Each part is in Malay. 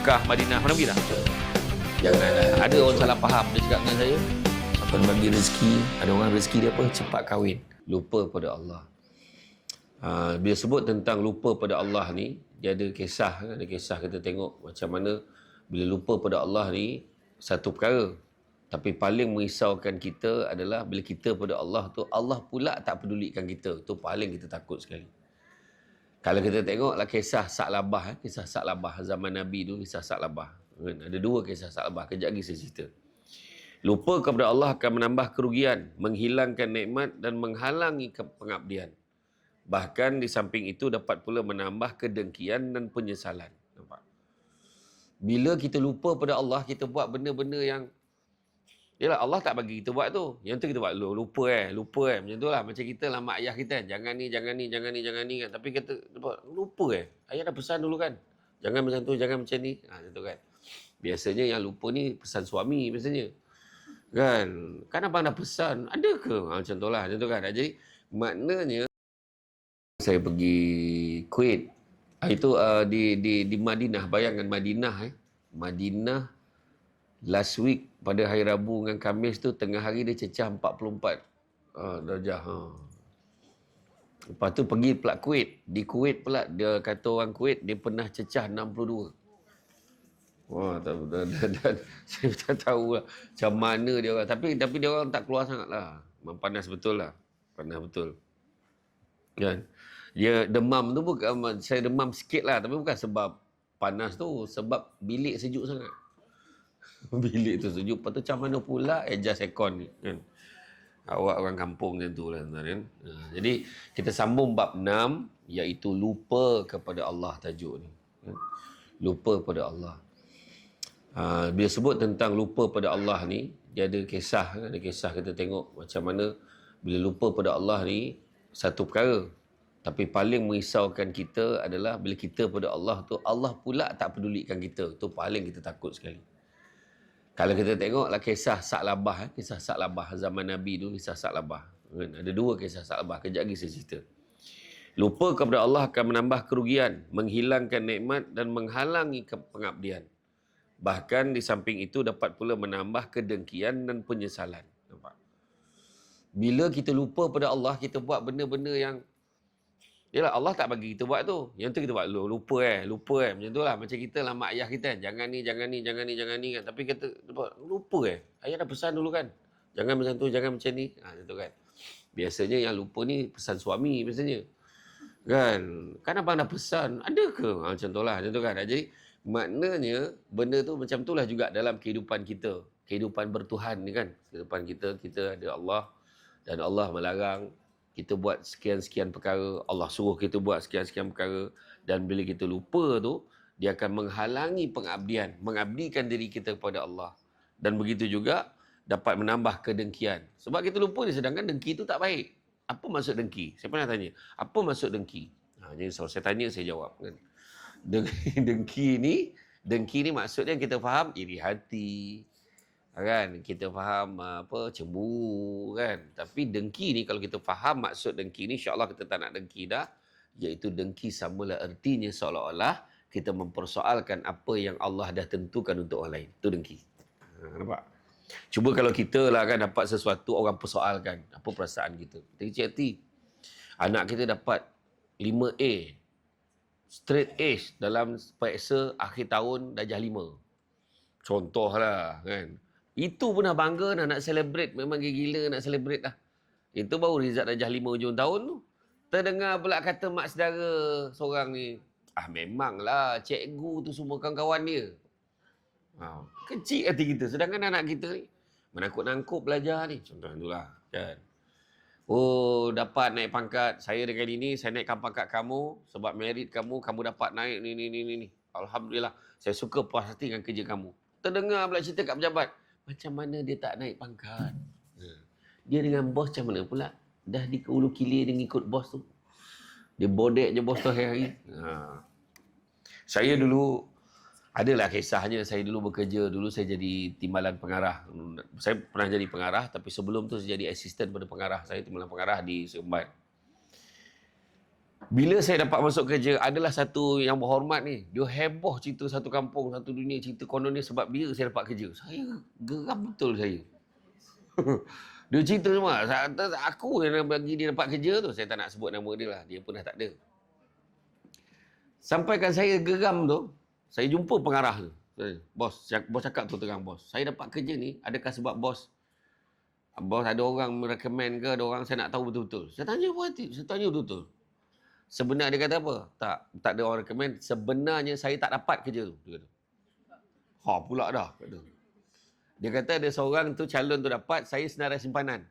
Mekah, Madinah, mana pergi tak? Janganlah. Ada orang salah faham dia cakap dengan saya. Siapa bagi rezeki, ada orang rezeki dia apa? Cepat kahwin. Lupa pada Allah. Bila sebut tentang lupa pada Allah ni, dia ada kisah kita tengok macam mana bila lupa pada Allah ni satu perkara. Tapi paling merisaukan kita adalah bila kita pada Allah tu, Allah pula tak pedulikan kita. Itu paling kita takut sekali. Kalau kita tengoklah kisah Sa'labah zaman Nabi tu, kisah Sa'labah. Ada dua kisah Sa'labah, kejap lagi saya cerita. Lupa kepada Allah akan menambah kerugian, menghilangkan nikmat dan menghalangi pengabdian. Bahkan di samping itu dapat pula menambah kedengkian dan penyesalan. Nampak? Bila kita lupa pada Allah, kita buat benda-benda yang yalah, Allah tak bagi kita buat tu. Yang tu kita buat lupa. Macam tu lah. Macam kita lah mak ayah kita kan. Jangan ni kan. Tapi kita lupa Ayah dah pesan dulu kan. Jangan macam tu, jangan macam ni. Macam tu kan. Biasanya yang lupa ni pesan suami biasanya. Kan abang dah pesan. Ada ke? Macam tu lah. Macam tu kan. Jadi maknanya saya pergi Kuwait. Itu di Madinah. Bayangkan Madinah last week pada hari Rabu dengan Khamis tu tengah hari dia cecah 44 darjah. Lepas tu pergi pula Kuwait. Di Kuwait pula dia kata orang Kuwait dia pernah cecah 62. Wah, saya tak tahu lah macam mana dia orang. Tapi dia orang tak keluar sangat lah. Memang panas betul lah. Panas betul. Kan? Dia demam tu bukan, saya demam sikit lah. Tapi bukan sebab panas tu. Sebab bilik sejuk sangat. Bilik tu sejuk. Lepas tu macam mana pula adjust aircon ni kan. Awak orang kampung macam tu lah kan. Jadi kita sambung bab 6 iaitu lupa kepada Allah tajuk ni. Lupa pada Allah. Bila sebut tentang lupa pada Allah ni, dia ada kisah kita tengok macam mana bila lupa pada Allah ni satu perkara. Tapi paling merisaukan kita adalah bila kita pada Allah tu, Allah pula tak pedulikan kita. Itu paling kita takut sekali. Kalau kita tengoklah kisah Sa'labah zaman Nabi tu, kisah Sa'labah. Ada dua kisah Sa'labah, kejap lagi saya cerita. Lupa kepada Allah akan menambah kerugian, menghilangkan nikmat dan menghalangi pengabdian. Bahkan di samping itu dapat pula menambah kedengkian dan penyesalan. Nampak? Bila kita lupa pada Allah, kita buat benda-benda yang yalah, Allah tak bagi kita buat tu. Yang tu kita buat lupa. Macam tu lah. Macam kita lah mak ayah kita kan. Jangan ni kan. Tapi kita lupa Ayah dah pesan dulu kan. Jangan macam tu, jangan macam ni. Macam tu kan. Biasanya yang lupa ni pesan suami biasanya. Kan abang dah pesan. Ada ke? Macam tu lah. Macam tu kan. Jadi maknanya benda tu macam tu lah juga dalam kehidupan kita. Kehidupan bertuhan ni kan. Kehidupan kita ada Allah. Dan Allah melarang kita buat sekian-sekian perkara, Allah suruh kita buat sekian-sekian perkara, dan bila kita lupa tu, dia akan menghalangi pengabdian, mengabdikan diri kita kepada Allah. Dan begitu juga dapat menambah kedengkian. Sebab kita lupa ni, sedangkan dengki tu tak baik. Apa maksud dengki? Saya pernah tanya, apa maksud dengki? Jadi saya tanya, saya jawab. Kan? Dengki ni maksudnya kita faham iri hati, kan kita faham cemburu kan, tapi dengki ni kalau kita faham maksud dengki ni, insya-Allah kita tak nak dengki dah, iaitu dengki samalah artinya seolah-olah kita mempersoalkan apa yang Allah dah tentukan untuk orang lain. Itu dengki. Nampak? Cuba kalau kita lah kan dapat sesuatu orang persoalkan, apa perasaan kita? Kita kecil hati. Anak kita dapat 5A straight A's dalam periksa akhir tahun darjah 5. Contohlah kan. Itu pun dah bangga dah, nak celebrate. Memang gila nak celebrate dah. Itu baru result darjah 5 hujung tahun tu. Terdengar pula kata mak saudara seorang ni, memanglah cikgu tu semua kawan-kawan dia. Kecil hati kita. Sedangkan anak kita ni menangkut-nangkut belajar ni. Contoh itulah kan. Oh, dapat naik pangkat. Saya dengan ini, saya naikkan pangkat kamu. Sebab merit kamu dapat naik ni. Alhamdulillah. Saya suka puas hati dengan kerja kamu. Terdengar pula cerita kat pejabat. Macam mana dia tak naik pangkat? Dia dengan bos macam mana pula? Dah di ulu kilir dia ngikut bos tu. Dia bodek je bos tu hari-hari. Saya dulu, adalah kisahnya, saya dulu bekerja, dulu saya jadi timbalan pengarah. Saya pernah jadi pengarah, tapi sebelum tu saya jadi asisten pada pengarah. Saya timbalan pengarah di Seremban. Bila saya dapat masuk kerja, adalah satu yang berhormat ni. Dia heboh cerita satu kampung, satu dunia cerita konon ni sebab dia saya dapat kerja. Saya geram betul saya. Dia cerita semua. Aku yang bagi dia dapat kerja tu. Saya tak nak sebut nama dia lah. Dia pun dah tak ada. Sampaikan saya geram tu, saya jumpa pengarah tu. Bos cakap tu terang, bos. Saya dapat kerja ni, adakah sebab bos ada orang merecommend ke, ada orang, saya nak tahu betul-betul. Saya tanya betul-betul. Sebenarnya dia kata apa? Tak ada orang recommend. Sebenarnya saya tak dapat kerja tu. Dia kata. Pula dah. Kata. Dia kata ada seorang tu calon tu dapat, saya senarai simpanan.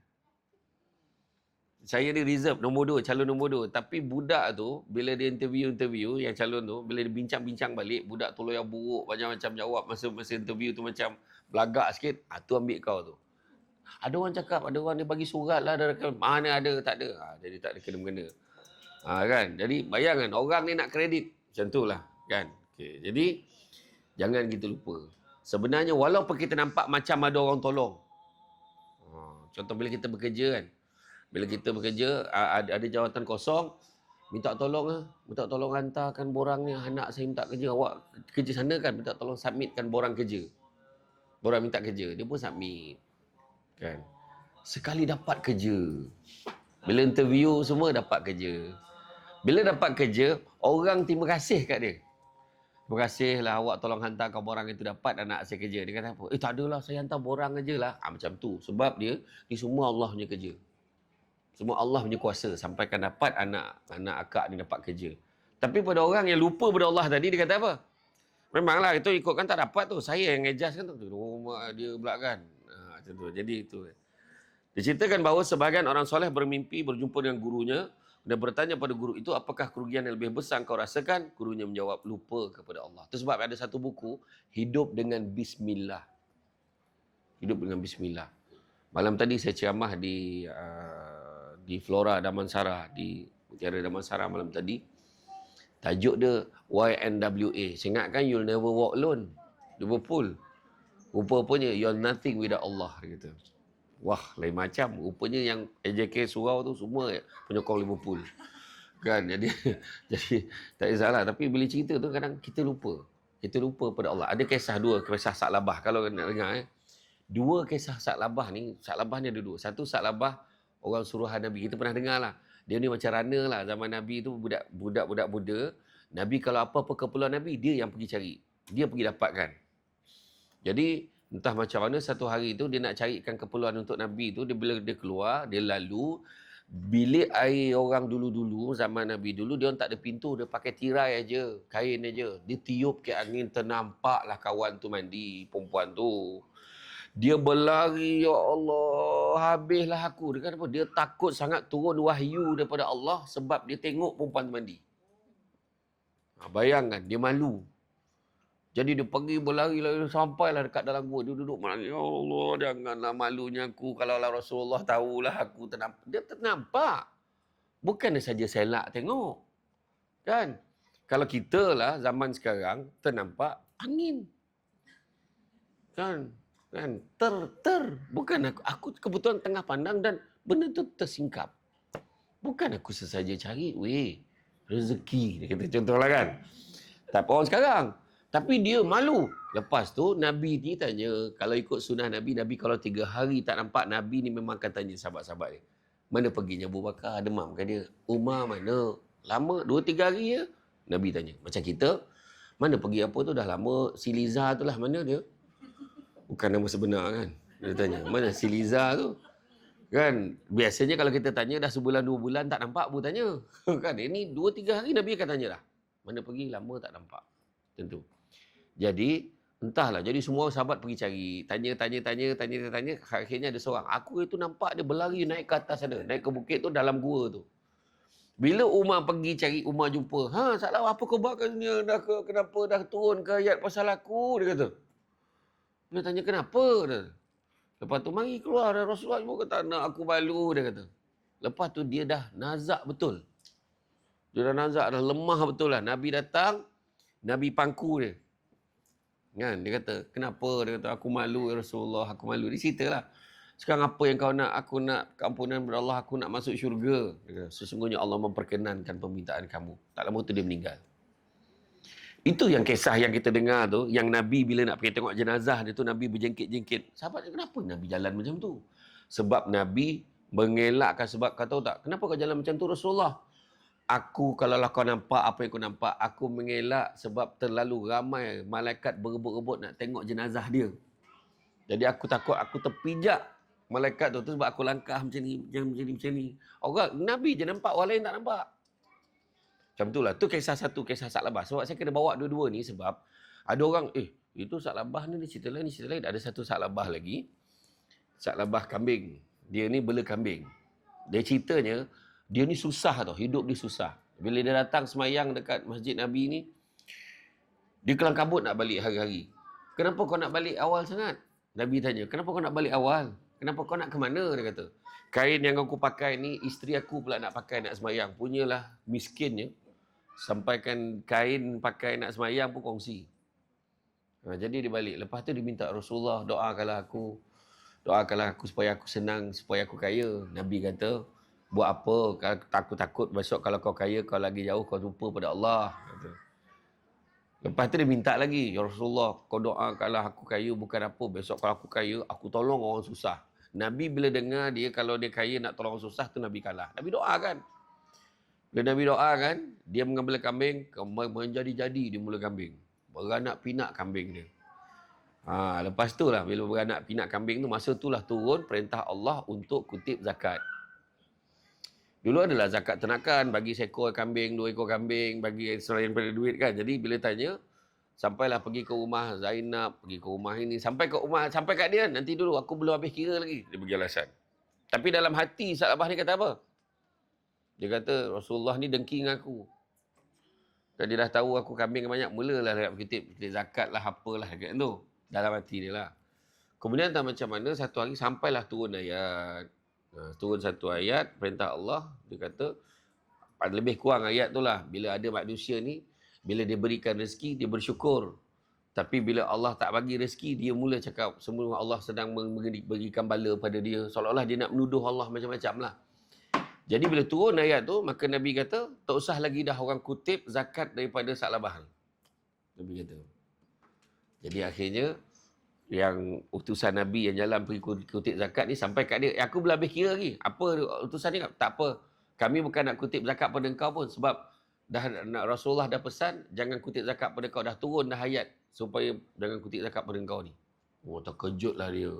Saya ni reserve nombor 2, calon nombor 2. Tapi budak tu, bila dia interview yang calon tu, bila dia bincang-bincang balik, budak tu yang buruk, macam-macam jawab masa interview tu macam belagak sikit, tu ambil kau tu. Ada orang cakap, ada orang dia bagi surat lah, mana ada, tak ada. Jadi tak ada kena-mengena. Kan? Jadi bayangkan orang ni nak kredit. Macam tu lah. Kan? Okay. Jadi jangan kita lupa. Sebenarnya walaupun kita nampak macam ada orang tolong. Contoh bila kita bekerja kan. Bila kita bekerja ada jawatan kosong. Minta tolong hantarkan borang ni. Anak saya minta kerja. Awak kerja sana kan. Minta tolong submitkan borang kerja. Borang minta kerja. Dia pun submit. Kan? Sekali dapat kerja. Bila interview semua dapat kerja. Bila dapat kerja, orang terima kasih kat dia. Terima kasihlah awak tolong hantarkan borang itu dapat anak saya kerja. Dia kata apa? Tak adalah, saya hantar borang aja lah. Macam tu. Sebab dia, ni semua Allah punya kerja. Semua Allah punya kuasa sampaikan dapat anak akak ni dapat kerja. Tapi pada orang yang lupa pada Allah tadi, dia kata apa? Memanglah itu ikutkan tak dapat tu. Saya yang adjust kan tu. Rumah dia pula kan. Macam tu. Jadi itu. Diceritakan bahawa sebahagian orang soleh bermimpi berjumpa dengan gurunya dan bertanya pada guru itu, apakah kerugian yang lebih besar kau rasakan? Gurunya menjawab, lupa kepada Allah. Itu sebab ada satu buku, Hidup dengan Bismillah. Hidup dengan Bismillah. Malam tadi saya ceramah di Flora Damansara, di Mutiara Damansara malam tadi. Tajuk dia YNWA. Saya ingatkan You'll Never Walk Alone. Liverpool. Rupanya You're Nothing Without Allah. Dia kata. Wah, lain macam. Rupanya yang AJK surau tu semua penyokong Liverpool. Kan? Jadi tak ada salah. Tapi bila cerita tu kadang kita lupa. Kita lupa pada Allah. Ada dua kisah Sa'labah. Kalau nak dengar. Dua kisah Sa'labah ni. Sa'labah ni ada dua. Satu Sa'labah orang suruhan Nabi. Kita pernah dengar lah. Dia ni macam runner lah. Zaman Nabi tu budak-budak muda. Nabi kalau apa-apa keperluan Nabi, dia yang pergi cari. Dia pergi dapatkan. Jadi entah macam mana satu hari tu dia nak carikan keperluan untuk Nabi tu, bila dia keluar, dia lalu bilik air orang dulu-dulu, zaman Nabi dulu, dia orang tak ada pintu, dia pakai tirai aja, kain aja. Dia tiup ke angin, ternampaklah kawan tu mandi, perempuan tu. Dia berlari, ya Allah, habislah aku. Dia kata apa? Dia takut sangat turun wahyu daripada Allah sebab dia tengok perempuan tu mandi. Bayangkan, dia malu. Jadi dia pergi berlari sampailah dekat dalam gua. Dia duduk menangis. Ya Allah, janganlah malunya aku. Kalaulah Rasulullah tahulah aku ternampak. Dia ternampak. Bukan saja selak tengok. Kan? Kalau kita lah zaman sekarang ternampak angin. Kan? Bukan aku kebetulan tengah pandang dan benda tu tersingkap. Bukan aku sesaja cari. Rezeki. Dia kata contohlah kan. Tak orang sekarang. Tapi dia malu. Lepas tu Nabi ni tanya, kalau ikut sunnah Nabi kalau 3 hari tak nampak, Nabi ni memang akan tanya sahabat-sahabat dia. Mana perginya Abu Bakar? Demam kan dia? Umar mana? Lama 2-3 hari ya? Nabi tanya. Macam kita, mana pergi apa tu dah lama, si Liza tu lah mana dia? Bukan nama sebenar kan? Dia tanya, mana si Liza tu? Kan? Biasanya kalau kita tanya dah sebulan 2 bulan tak nampak, Abu tanya. Kan? Ini 2-3 hari Nabi akan tanya lah. Mana pergi? Lama tak nampak. Tentu. Jadi, entahlah. Jadi semua sahabat pergi cari. Tanya. Akhirnya ada seorang. Aku itu nampak dia berlari naik ke atas sana. Naik ke bukit tu dalam gua tu. Bila Umar pergi cari, Umar jumpa. Salah apa kau buat kat sini? Kenapa dah turun ke ayat pasal aku? Dia kata. Dia tanya kenapa? Dia. Lepas tu mari keluar. Rasulullah juga kata nak aku malu. Dia kata. Lepas tu dia dah nazak betul. Dia dah nazak, dah lemah betul lah. Nabi datang. Nabi pangku dia. Kan? Dia kata, kenapa? Dia kata, aku malu ya Rasulullah, aku malu. Dia ceritalah. Sekarang apa yang kau nak? Aku nak keampunan daripada Allah, aku nak masuk syurga. Dia kata, sesungguhnya Allah memperkenankan permintaan kamu. Tak lama tu dia meninggal. Itu yang kisah yang kita dengar tu, yang Nabi bila nak pergi tengok jenazah dia tu, Nabi berjengkit-jengkit. Sahabat dia, kenapa Nabi jalan macam tu? Sebab Nabi mengelakkan, sebab kau tahu tak, kenapa kau jalan macam tu Rasulullah? Aku, kalaulah kau nampak apa yang kau nampak, aku mengelak sebab terlalu ramai malaikat berebut-rebut nak tengok jenazah dia. Jadi aku takut aku terpijak malaikat tu sebab aku langkah macam ni, macam ni. Orang, Nabi je nampak, orang lain tak nampak. Macam itulah. Tu kisah satu, kisah Sa'labah. Sebab saya kena bawa dua-dua ni sebab ada orang, itu Sa'labah ni cerita lain, ni cerita lain. Ada satu Sa'labah lagi. Sa'labah kambing. Dia ni bela kambing. Dia ceritanya, dia ni susah tau. Hidup dia susah. Bila dia datang semayang dekat Masjid Nabi ni, dia kelang kabut nak balik hari-hari. Kenapa kau nak balik awal sangat? Nabi tanya, kenapa kau nak balik awal? Kenapa kau nak ke mana? Dia kata, kain yang aku pakai ni, isteri aku pula nak pakai nak semayang. Punyalah miskinnya. Sampaikan kain pakai nak semayang pun kongsi. Jadi dia balik. Lepas tu dia minta Rasulullah, doakanlah aku supaya aku senang, supaya aku kaya. Nabi kata, buat apa? Takut-takut besok kalau kau kaya, kau lagi jauh, kau lupa pada Allah. Kata. Lepas tu dia minta lagi, ya Rasulullah, kau doakanlah aku kaya bukan apa. Besok kalau aku kaya, aku tolong orang susah. Nabi bila dengar dia kalau dia kaya nak tolong orang susah, tu Nabi kalah. Nabi doakan. Bila Nabi doakan, dia mengambil kambing, menjadi-jadi dia mula kambing. Beranak pinak kambing dia. Lepas tu lah, bila beranak pinak kambing tu, masa tu lah turun perintah Allah untuk kutip zakat. Dulu adalah zakat ternakan, bagi seekor kambing, 2 ekor kambing, bagi selain pada duit kan. Jadi bila tanya, sampailah pergi ke rumah Zainab, pergi ke rumah ini, sampai kat dia, nanti dulu aku belum habis kira lagi. Dia bagi alasan. Tapi dalam hati Sa'labah ni kata apa? Dia kata, Rasulullah ni dengki dengan aku. Dan dia dah tahu aku kambing banyak, mulalah dia nak kutip zakat lah, apalah kat tu. Dalam hati dia lah. Kemudian tak macam mana, satu hari sampailah turun ayat. Turun satu ayat, perintah Allah, dia kata, lebih kurang ayat tu lah, bila ada manusia ni, bila dia berikan rezeki, dia bersyukur. Tapi bila Allah tak bagi rezeki, dia mula cakap, semua Allah sedang berikan bala pada dia. Seolah-olah dia nak menuduh Allah macam-macam lah. Jadi bila turun ayat tu, maka Nabi kata, tak usah lagi dah orang kutip zakat daripada Sa'labah. Nabi kata. Jadi akhirnya, yang utusan Nabi yang jalan pergi kutip zakat ni sampai kat dia. Aku belum habis kira lagi. Apa utusan ni? Tak apa. Kami bukan nak kutip zakat pada engkau pun. Sebab Rasulullah dah pesan, jangan kutip zakat pada engkau. Dah turun dah ayat. Supaya jangan kutip zakat pada engkau ni. Terkejutlah dia.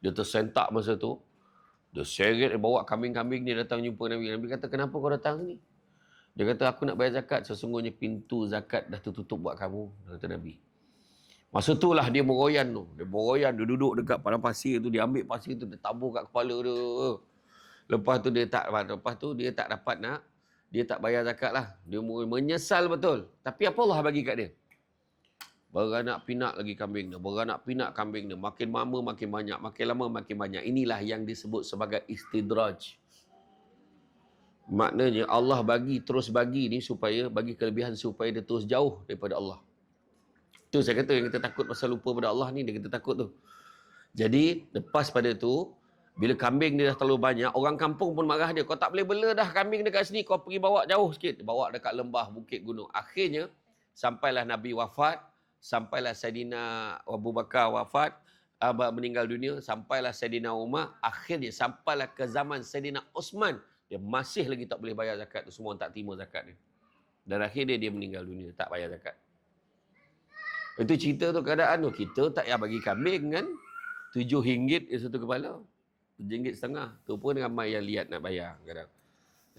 Dia tersentak masa tu. Dia seret, bawa kambing-kambing dia datang jumpa Nabi. Nabi kata, kenapa kau datang ni? Dia kata, aku nak bayar zakat. Sesungguhnya pintu zakat dah tertutup buat kamu. Kata Nabi. Masa tu lah dia meroyan tu. Dia meroyan, dia duduk dekat padang pasir tu. Dia ambil pasir tu, dia tabur kat kepala dia. Lepas tu dia tak dapat nak. Dia tak bayar zakat lah. Dia menyesal betul. Tapi apa Allah bagi kat dia? Beranak pinak lagi kambing dia. Beranak pinak kambing dia. Makin lama makin banyak. Makin lama makin banyak. Inilah yang disebut sebagai istidraj. Maknanya Allah terus bagi ni supaya, bagi kelebihan supaya dia terus jauh daripada Allah. Tu saya kata yang kita takut pasal lupa pada Allah ni, dia kita takut tu. Jadi, lepas pada tu, bila kambing dia dah terlalu banyak, orang kampung pun marah dia. Kau tak boleh bela dah kambing dekat sini, kau pergi bawa jauh sikit. Bawa dekat lembah, bukit, gunung. Akhirnya, sampailah Nabi wafat, sampailah Saidina Abu Bakar wafat, meninggal dunia, sampailah Saidina Umar, akhirnya sampailah ke zaman Saidina Osman, dia masih lagi tak boleh bayar zakat tu, semua tak terima zakat dia. Dan akhirnya dia meninggal dunia, tak bayar zakat. Itu cerita tu, keadaan tu. Kita tak payah bagi kambing kan, RM7 satu kepala, RM7.50. Tu pun ramai yang lihat nak bayar kadang.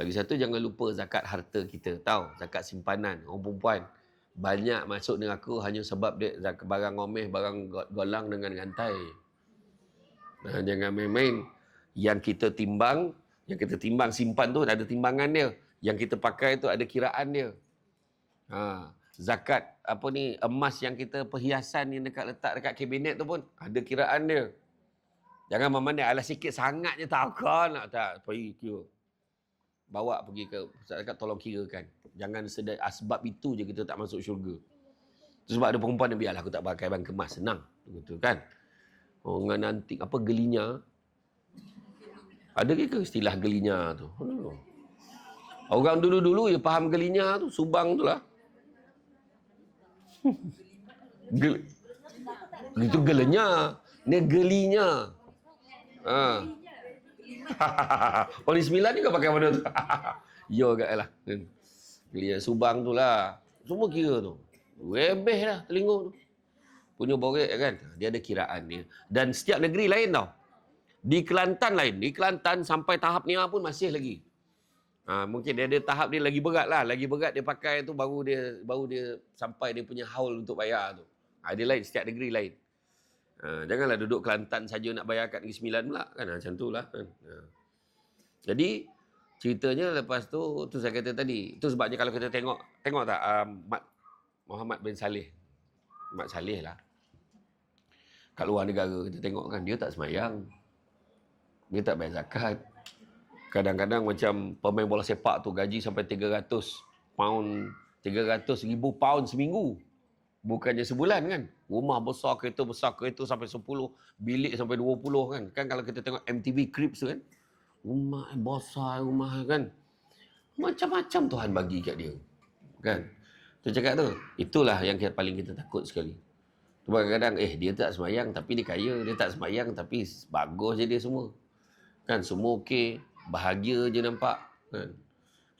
Lagi satu, jangan lupa zakat harta kita. Tahu, zakat simpanan. Orang perempuan banyak masuk dengan aku hanya sebab dia zakat barang omeh, barang golang dengan rantai. Jangan main-main. Yang kita timbang simpan tu ada timbangan dia. Yang kita pakai tu ada kiraan dia. Zakat emas yang kita perhiasan yang letak dekat kabinet tu pun ada kiraan dia. Jangan memandang alah sikit sangat je takkan nak tak pergi kira. Bawa pergi ke zakat, tolong kirakan. Jangan sedar asbab itu je kita tak masuk syurga. Itu sebab ada perempuan yang biarlah aku tak pakai barang kemas, senang. Betul kan? Orang nanti gelinya Ada ke istilah gelinya tu? Orang dulu-dulu je faham gelinya tu, subang tu lah. Gel, itu gelenya, ni gelinya. Ha. Oh, ni 9 ni kau pakai mana tu? Ya agak lah. Gelinya subang tu lah. Semua kira tu. Webeh lah telinga tu. Punya borek kan. Dia ada kiraan dia. Dan setiap negeri lain tau. Di Kelantan lain. Di Kelantan sampai tahap ni pun masih lagi. Mungkin dia ada tahap dia lagi berat lah. Lagi berat dia pakai tu baru dia sampai dia punya haul untuk bayar tu. Dia lain, setiap negeri lain. Janganlah duduk Kelantan saja nak bayar kat Negeri Sembilan pula. Kan macam tu lah. Kan? Jadi, ceritanya lepas tu saya kata tadi. Itu sebabnya kalau kita tengok tak Muhammad bin Saleh. Muhammad Saleh lah. Kat luar negara kita tengok kan. Dia tak semayang. Dia tak bayar zakat. Kadang-kadang macam pemain bola sepak tu gaji sampai 300 pound, 300,000 pound seminggu. Bukannya sebulan kan. Rumah besar, kereta sampai 10, bilik sampai 20 kan. Kan kalau kita tengok MTV Cribs tu kan. Rumah besar, rumah kan. Macam-macam Tuhan bagi kat dia. Kan. Tu cakap tu. Itulah yang paling kita takut sekali. Sebab kadang-kadang dia tak semayang tapi dia kaya. Dia tak semayang tapi bagus je dia semua. Kan semua okey. Bahagia je nampak kan.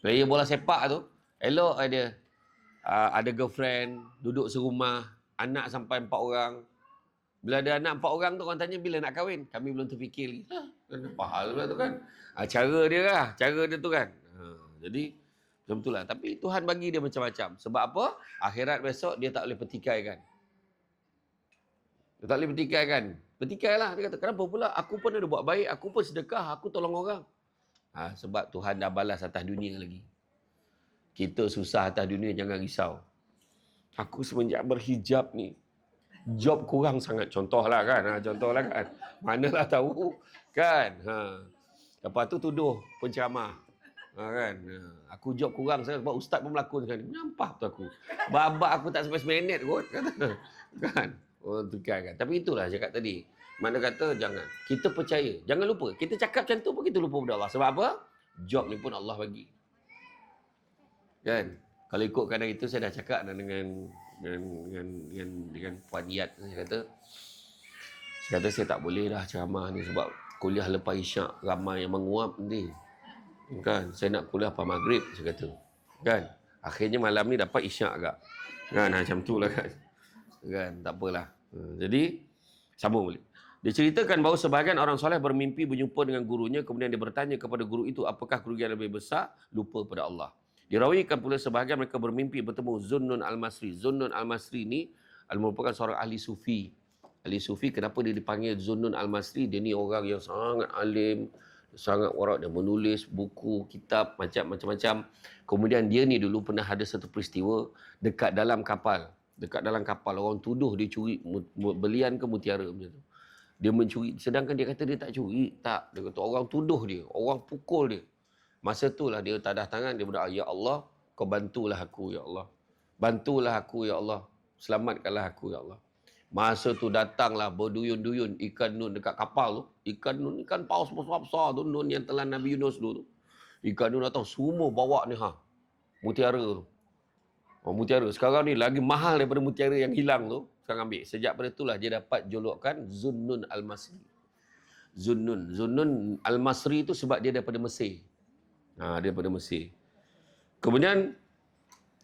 Player bola sepak tu elok ada girlfriend, duduk serumah, anak sampai 4 orang. Bila ada anak 4 orang tu orang tanya bila nak kahwin, kami belum terfikir lagi. Apa hal pula tu kan. Cara dia tu kan. Jadi macam itulah. Tapi Tuhan bagi dia macam-macam. Sebab apa? Akhirat besok dia tak boleh petikaikan. Dia tak boleh petikaikan. Petikailah. Dia kata, kenapa pula? Aku pun ada buat baik, aku pun sedekah, aku tolong orang. Sebab Tuhan dah balas atas dunia lagi. Kita susah atas dunia, jangan risau. Aku semenjak berhijab ni, job kurang sangat. Contohlah kan. Manalah tahu kan. Lepas tu tuduh penceramah. Kan. Aku job kurang sangat sebab ustaz pun melakon kan. Nyampah tu aku. Babak aku tak sampai seminit kot. Kan. Oh, tu kan. Tapi itulah cakap tadi. Mana kata jangan. Kita percaya. Jangan lupa. Kita cakap macam tu pun kita lupa pada Allah. Sebab apa? Job ni pun Allah bagi. Kan? Kalau ikut kadang itu saya dah cakap dengan Puan Yat. Saya kata saya tak boleh dah ceramah ni sebab kuliah lepas isyak ramai yang menguap nanti. Kan? Saya nak kuliah lepas maghrib saya kata. Kan? Akhirnya malam ni dapat isyak agak. Kan? Macam tu lah kan. Kan? Tak apalah. Jadi sambung balik. Dia ceritakan bahawa sebahagian orang soleh bermimpi berjumpa dengan gurunya, kemudian dia bertanya kepada guru itu, apakah kerugian lebih besar? Lupa pada Allah. Dirawikan pula sebahagian mereka bermimpi bertemu Zunnun Al-Masri. Zunnun Al-Masri ni merupakan seorang ahli sufi. Ahli sufi, kenapa dia dipanggil Zunnun Al-Masri? Dia ni orang yang sangat alim, sangat warak, dia menulis buku, kitab, macam-macam. Kemudian dia ni dulu pernah ada satu peristiwa dekat dalam kapal. Dekat dalam kapal, orang tuduh dia curi belian ke mutiara macam tu. Dia mencuri, sedangkan dia kata dia tak curi. Tak, dia kata orang tuduh dia, orang pukul dia. Masa itulah dia tadah tangan, dia berdoa, ya Allah, kau bantulah aku, ya Allah. Bantulah aku, ya Allah. Selamatkanlah aku, ya Allah. Masa tu datanglah berduyun-duyun ikan nun dekat kapal tu. Ikan nun, ikan paus besar-besar tu, nun yang telan Nabi Yunus dulu tu. Ikan nun datang, semua bawa ni mutiara tu. Mutiara. Sekarang ni lagi mahal daripada mutiara yang hilang tu. Sekarang ambil. Sejak pada itulah dia dapat julukan Zunnun Al-Masri. Zunnun Al-Masri itu sebab dia daripada Mesir. Dia daripada Mesir. Kemudian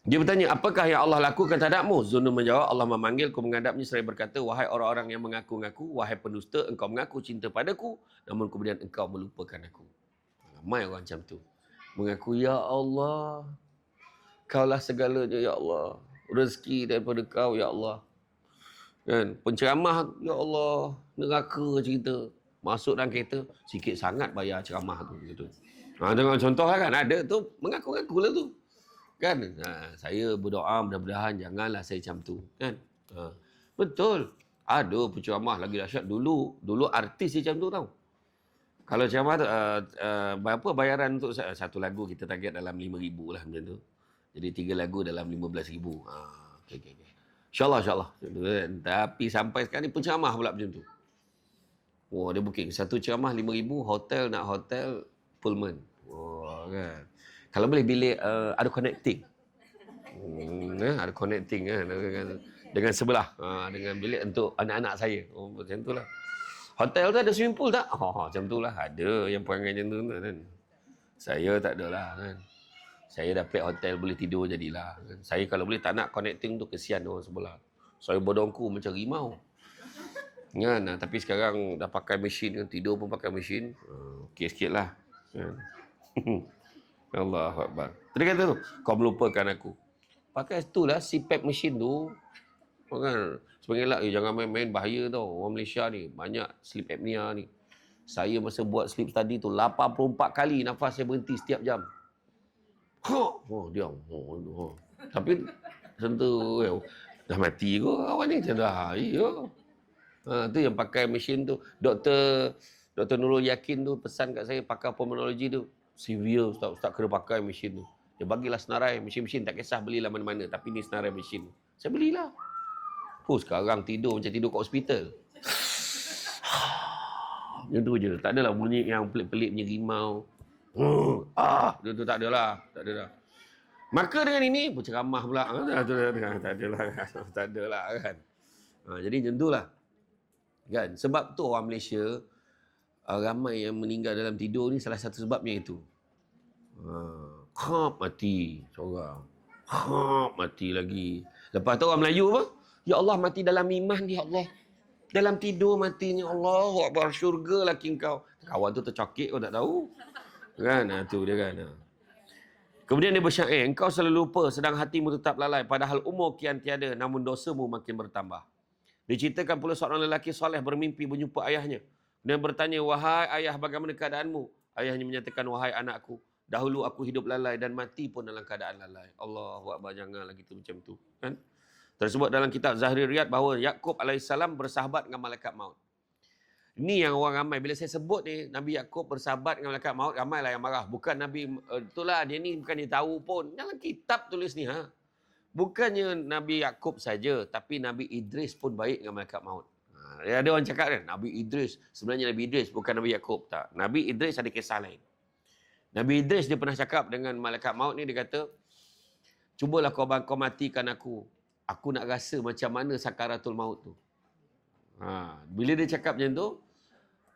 dia bertanya, apakah yang Allah lakukan terhadapmu? Zunnun menjawab, Allah memanggilku menghadapnya seraya berkata, wahai orang-orang yang mengaku-ngaku, wahai pendusta, engkau mengaku cinta padaku, namun kemudian engkau melupakan aku. Ramai orang macam tu. Mengaku, ya Allah, kaulah segalanya, ya Allah. Rezeki daripada kau, ya Allah. Kan? Penceramah, ya Allah, neraka cerita. Masuk dalam kereta, sikit sangat bayar ceramah tu. Gitu. Tengok contoh lah kan, ada tu, mengaku-ngaku lah tu. Kan? Saya berdoa mudah-mudahan janganlah saya macam tu. Kan? Betul. Ada penceramah lagi dahsyat. Dulu artis dia macam tu tau. Kalau ceramah tu, berapa bayaran untuk satu lagu kita target dalam 5,000 lah macam tu. Jadi 3 lagu dalam 15,000. Okay. InsyaAllah. Tapi sampai sekarang ni penceramah pula macam tu. Oh, dia booking. Satu ceramah 5,000, hotel nak hotel Pullman. Oh, kan. Kalau boleh bilik ada connecting. Ada connecting dengan sebelah. Dengan bilik untuk anak-anak saya. Oh, macam tu lah. Hotel tu ada swimming pool tak? Macam tu lah. Ada yang perangai macam tu kan. Saya tak ada lah kan. Saya dapat hotel boleh tidur jadilah. Kan? Saya kalau boleh tak nak connecting tu, kesian orang sebelah. Saya berdongku macam rimau. Kan? Tapi sekarang dah pakai mesin kan. Tidur pun pakai mesin. Okey sikit lah. Kan? Allahu Akbar. Tadi kata tu, kau melupakan aku. Pakai tu lah CPAP mesin tu. Kan? Sebenarnya jangan main-main, bahaya tau. Orang Malaysia ni banyak sleep apnea ni. Saya masa buat sleep study tu 84 kali nafas saya berhenti setiap jam. Diam. Tapi macam tu, dah mati ke kawan ni? Macam dah. Ya. Tu yang pakai mesin tu. Dr. Nurul Yakin tu pesan kat saya pakai pulmonologi tu. Severe Ustaz kena pakai mesin tu. Dia bagilah senarai mesin-mesin, tak kisah belilah mana-mana, tapi ni senarai mesin. Saya belilah. Sekarang tidur macam tidur kat hospital. Macam tu je. Tak adalah bunyi yang pelik-pelik punya rimau. Itu tak adalah. Maka dengan ini berceramah pula. Tak adalah kan. Jadi macam itulah. Kan? Sebab tu orang Malaysia ramai yang meninggal dalam tidur ni, salah satu sebabnya itu. Mati seorang. Mati lagi. Lepas tu orang Melayu apa? Ya Allah, mati dalam iman, ya Allah. Dalam tidur matinya, Allah Akbar, syurga laki kau. Kawan tu tercakik, kau tak tahu. Kan? Tu dia kan. Kemudian dia bersyair, engkau selalu lupa sedang hatimu tetap lalai, padahal umur kian tiada, namun dosamu makin bertambah. Diceritakan pula seorang lelaki soleh bermimpi berjumpa ayahnya. Dan bertanya, wahai ayah, bagaimana keadaanmu? Ayahnya menyatakan, wahai anakku, dahulu aku hidup lalai dan mati pun dalam keadaan lalai. Allahu Akbar, janganlah gitu macam tu. Kan? Tersebut dalam kitab Zahri Riyad bahawa Yaqub AS bersahabat dengan malaikat maut. Ini yang orang ramai. Bila saya sebut ni, Nabi Yaqub bersahabat dengan malaikat maut, ramailah yang marah. Bukan Nabi, itulah dia ni bukan dia tahu pun. Dalam kitab tulis ni. Bukannya Nabi Yaqub saja, tapi Nabi Idris pun baik dengan malaikat maut. Ada orang cakap kan, Nabi Idris. Sebenarnya Nabi Idris bukan Nabi Yaqub. Tak. Nabi Idris ada kisah lain. Nabi Idris dia pernah cakap dengan malaikat maut ni, dia kata, cubalah kau matikan aku. Aku nak rasa macam mana sakaratul maut tu. Bila dia cakap macam tu,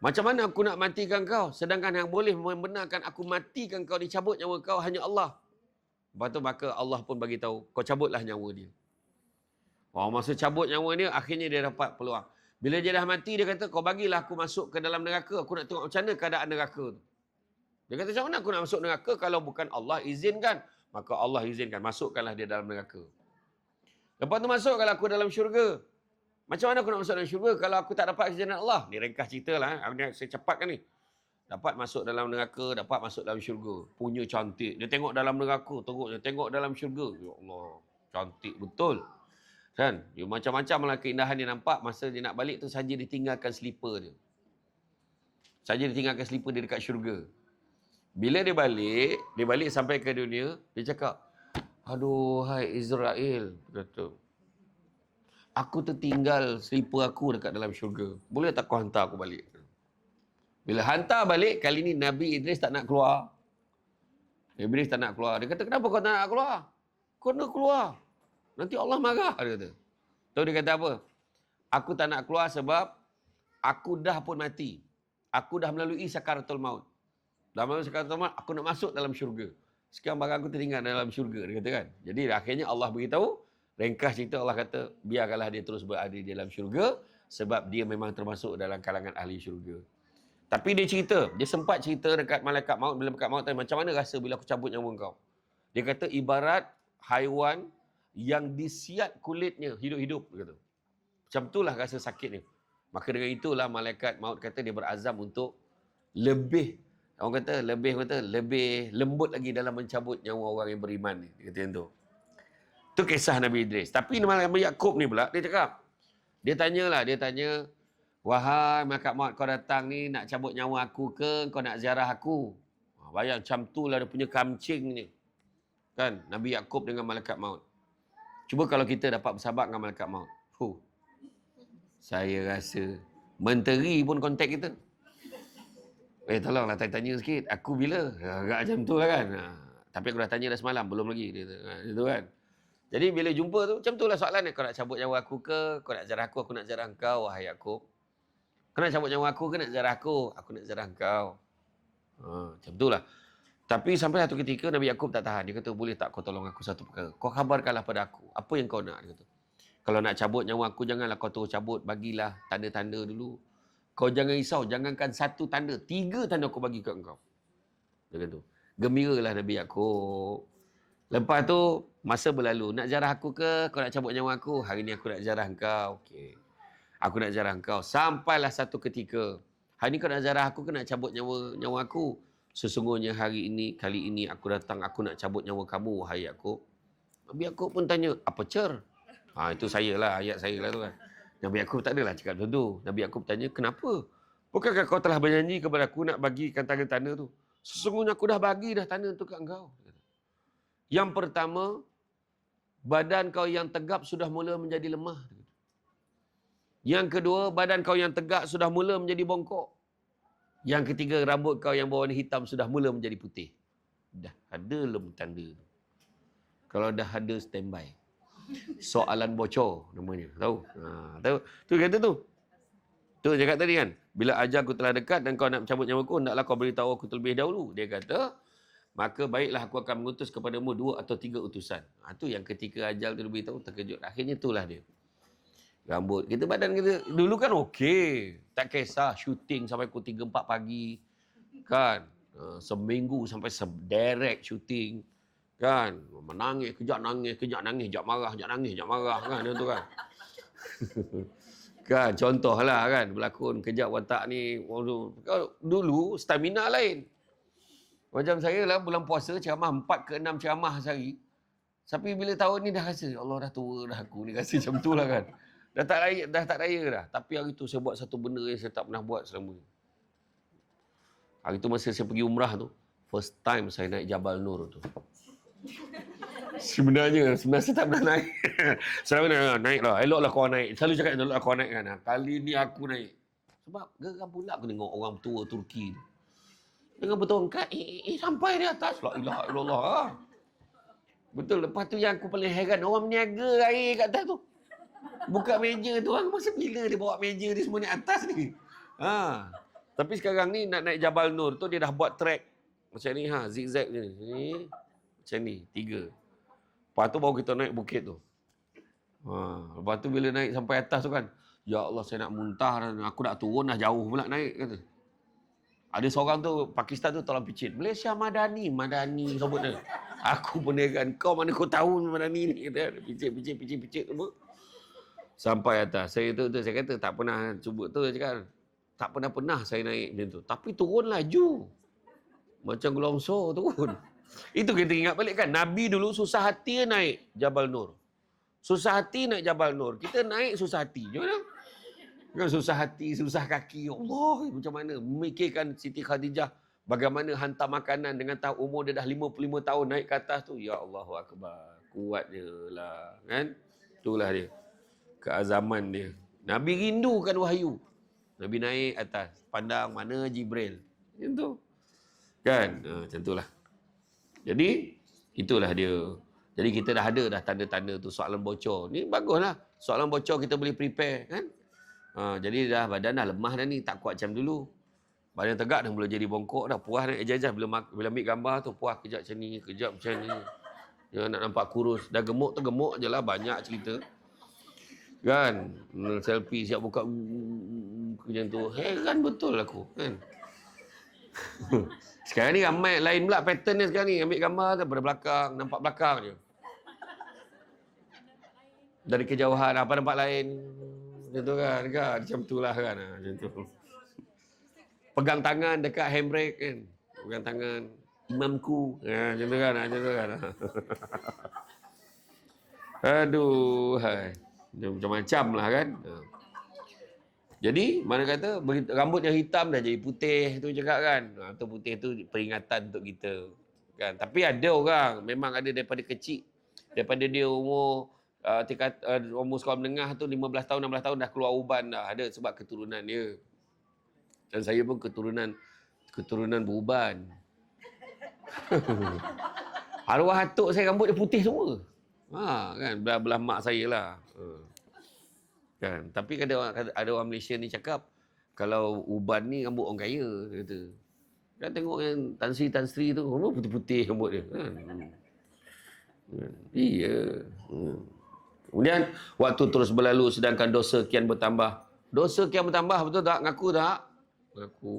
macam mana aku nak matikan kau? Sedangkan yang boleh membenarkan aku matikan kau, dicabut nyawa kau, hanya Allah. Lepas tu maka Allah pun bagi tahu, kau cabutlah nyawa dia. Masa cabut nyawa dia, akhirnya dia dapat peluang. Bila dia dah mati, dia kata, kau bagilah aku masuk ke dalam neraka. Aku nak tengok macam mana keadaan neraka tu. Dia kata, macam mana aku nak masuk neraka kalau bukan Allah izinkan? Maka Allah izinkan, masukkanlah dia dalam neraka. Lepas tu masuk kalau aku dalam syurga. Macam mana aku nak masuk dalam syurga kalau aku tak dapat keiznan Allah? Ni ringkas cerita lah. Saya cepatkan ni. Dapat masuk dalam neraka, dapat masuk dalam syurga. Punya cantik. Dia tengok dalam neraka, teruk. Dia tengok dalam syurga. Ya Allah, cantik betul. Kan? Dia macam-macam lah keindahan dia nampak. Masa dia nak balik tu saja ditinggalkan slipper dia. Saja ditinggalkan slipper dia dekat syurga. Bila dia balik sampai ke dunia, dia cakap, aduh, hai Israel, kata, aku tertinggal slipper aku dekat dalam syurga. Boleh tak kau hantar aku balik? Bila hantar balik, kali ni Nabi Idris tak nak keluar. Idris tak nak keluar. Dia kata, kenapa kau tak nak keluar? Kau nak keluar. Nanti Allah marah, dia kata. Tahu dia kata apa? Aku tak nak keluar sebab aku dah pun mati. Aku dah melalui sakaratul maut. Dah melalui sakaratul maut, aku nak masuk dalam syurga. Sekarang barang aku tertinggal dalam syurga, dia kata kan. Jadi akhirnya Allah beritahu, ringkas cerita Allah kata, biarkanlah dia terus berada di dalam syurga sebab dia memang termasuk dalam kalangan ahli syurga. Tapi dia cerita, dia sempat cerita dekat malaikat maut, bila malaikat maut tanya, macam mana rasa bila aku cabut nyawa kau? Dia kata, ibarat haiwan yang disiat kulitnya hidup-hidup, dia kata. Macam itulah rasa sakitnya. Maka dengan itulah malaikat maut kata dia berazam untuk lebih lembut lagi dalam mencabut nyawa orang yang beriman ni. Dia kata macam tu. Itu kisah Nabi Idris. Tapi Nabi Yaqub ni pula, dia cakap, dia tanya, wahai malaikat maut, kau datang ni nak cabut nyawa aku ke, kau nak ziarah aku? Bayang macam tu lah dia punya kamcing ni. Kan, Nabi Yaqub dengan malaikat maut. Cuba kalau kita dapat bersahabat dengan malaikat maut. Saya rasa Menteri pun kontak kita. Tolonglah tanya sikit. Aku bila? Agak macam tu lah kan. Tapi aku dah tanya dah semalam. Belum lagi. Itu kan. Jadi bila jumpa tu, macam tu lah soalan dia. Kau nak cabut nyawa aku ke? Kau nak jarah aku nak jarah kau, wahai Yaakob. Kau nak cabut nyawa aku ke nak jarah aku? Aku nak jarah kau. Macam tu lah. Tapi sampai satu ketika Nabi Yaakob tak tahan. Dia kata, boleh tak kau tolong aku satu perkara? Kau khabarkanlah pada aku. Apa yang kau nak? Dia kata. Kalau nak cabut nyawa aku, janganlah kau terus cabut. Bagilah tanda-tanda dulu. Kau jangan risau. Jangankan satu tanda. 3 tanda aku bagi kat engkau. Dia kata. Gembiralah Nabi Yaakob. Lepas tu, masa berlalu. Nak jarah aku ke? Kau nak cabut nyawa aku? Hari ni aku nak jarah engkau. Okey. Aku nak jarah engkau. Sampailah satu ketika. Hari ni kau nak jarah aku ke nak cabut nyawa aku? Sesungguhnya hari ini, kali ini aku datang, aku nak cabut nyawa kamu, wahai Yaakob. Nabi Yaakob pun tanya, apa cer? Itu saya lah, ayat saya lah tu kan. Nabi Yaakob tak adalah cakap macam tu. Nabi Yaakob tanya, kenapa? Bukankah kau telah berjanji kepada aku nak bagikan tanda-tanda tu? Sesungguhnya aku dah bagi dah tanda tu kat engkau. Yang pertama, badan kau yang tegap sudah mula menjadi lemah. Yang kedua, badan kau yang tegak sudah mula menjadi bongkok. Yang ketiga, rambut kau yang berwarna hitam sudah mula menjadi putih. Dah ada lem tanda tu. Kalau dah ada, standby. Soalan bocor namanya. Tahu? Tahu? Tu kata tu. Tu cakap tadi kan. Bila ajalku telah dekat dan kau nak mencabut nyawa aku, hendaklah kau beritahu aku terlebih dahulu. Dia kata, maka baiklah aku akan mengutus kepadamu 2 atau 3 utusan. Itu yang ketika ajal tu beritahu, terkejut. Akhirnya itulah dia. Rambut kita, badan kita. Dulu kan okey. Tak kisah. Shooting sampai pukul 3-4 pagi. Kan? Seminggu sampai sederek shooting. Kan? Menangis, kejap nangis, kejap marah, kejap nangis, kejap marah. Kan? Itu kan? Kan? Contohlah kan. Berlakon kejap watak ni. Dulu stamina lain. Macam saya lah bulan puasa ceramah 4 ke 6 ceramah sehari. Tapi bila tahun ni dah rasa, Allah dah tua dah aku ni. Rasa macam tu lah kan. Dah tak raya dah. Tapi hari tu saya buat satu benda yang saya tak pernah buat selama ni. Hari tu masa saya pergi umrah tu, first time saya naik Jabal Nur tu. Sebenarnya saya tak pernah naik. Selalu naik lah. Eloklah kau naik. Selalu cakap eloklah kau naik kan. Kali ni aku naik. Sebab geram pula aku tengok orang tua Turki tu. Dengan bertongkat, sampai di atas. La ilaha illallah. Betul. Lepas tu yang aku paling heran, orang meniaga air kat atas tu. Buka meja tu, orang masa bila dia bawa meja dia semua naik atas ni. Tapi sekarang ni nak naik Jabal Nur tu, dia dah buat track. Macam ni, zigzag ni. Macam ni, 3. Lepas tu baru kita naik bukit tu. Lepas tu bila naik sampai atas tu kan, ya Allah saya nak muntah dan aku nak turun dah jauh pula naik kata. Ada seorang tu, Pakistan tu tolong picit. Malaysia Madani sebut dia. Aku pun heran, kau mana kau tahu Madani ni? Kata, picit semua. Sampai atas. Saya kata tak pernah cuba tu. Cakap, tak pernah saya naik macam tu. Tapi turun laju. Macam gelongsor turun. Itu kita ingat balik kan. Nabi dulu susah hati naik Jabal Nur. Susah hati naik Jabal Nur. Kita naik susah hati. Macam kan susah hati, susah kaki. Allah, macam mana? Memikirkan Siti Khadijah bagaimana hantar makanan dengan tahu umur dia dah 55 tahun naik ke atas tu. Ya Allahu Akbar. Kuat je lah. Kan? Itulah dia. Keazaman dia. Nabi rindukan wahyu. Nabi naik atas. Pandang mana Jibril. Macam tu. Kan? Macam itulah. Jadi, itulah dia. Jadi kita dah ada dah tanda-tanda tu soalan bocor. Ni baguslah. Soalan bocor kita boleh prepare. Kan? Jadi dah badan dah lemah dah ni. Tak kuat macam dulu. Badan tegak dah mula jadi bongkok dah. Puas nak ijazah. Bila ambil gambar tu puas kejap macam ni. Kejap macam ni. Ya, nak nampak kurus. Dah gemuk tu gemuk je lah. Banyak cerita. Kan? Selfie siap buka. Macam tu. Heran betul aku. Kan? Sekarang ni ramai lain pula pattern ni sekarang ni. Ambil gambar daripada belakang. Nampak belakang je. Dari kejauhan. Apa nampak lain. Macam tu kan, macam tu lah kan, macam tu. Pegang tangan dekat handbrake kan, pegang tangan imamku, macam tu kan, macam tu kan. Aduh, macam-macam lah kan. Jadi, mana kata, rambut yang hitam dah jadi putih tu cakap kan. Tu putih tu peringatan untuk kita. Kan? Tapi ada orang, memang ada daripada kecil, daripada dia umur umur sekolah menengah tu 15 tahun, 16 tahun dah keluar uban dah. Ada sebab keturunan dia. Dan saya pun keturunan beruban. Arwah atuk saya rambut dia putih semua. Kan belah mak saya lah. Kan, tapi ada orang Malaysia ni cakap kalau uban ni rambut orang kaya, dia kata. Kan tengok yang Tan Sri tu, putih-putih rambut dia. Kan. Iya. Kemudian waktu terus berlalu sedangkan dosa kian bertambah. Dosa kian bertambah, betul tak? Ngaku tak? Ngaku.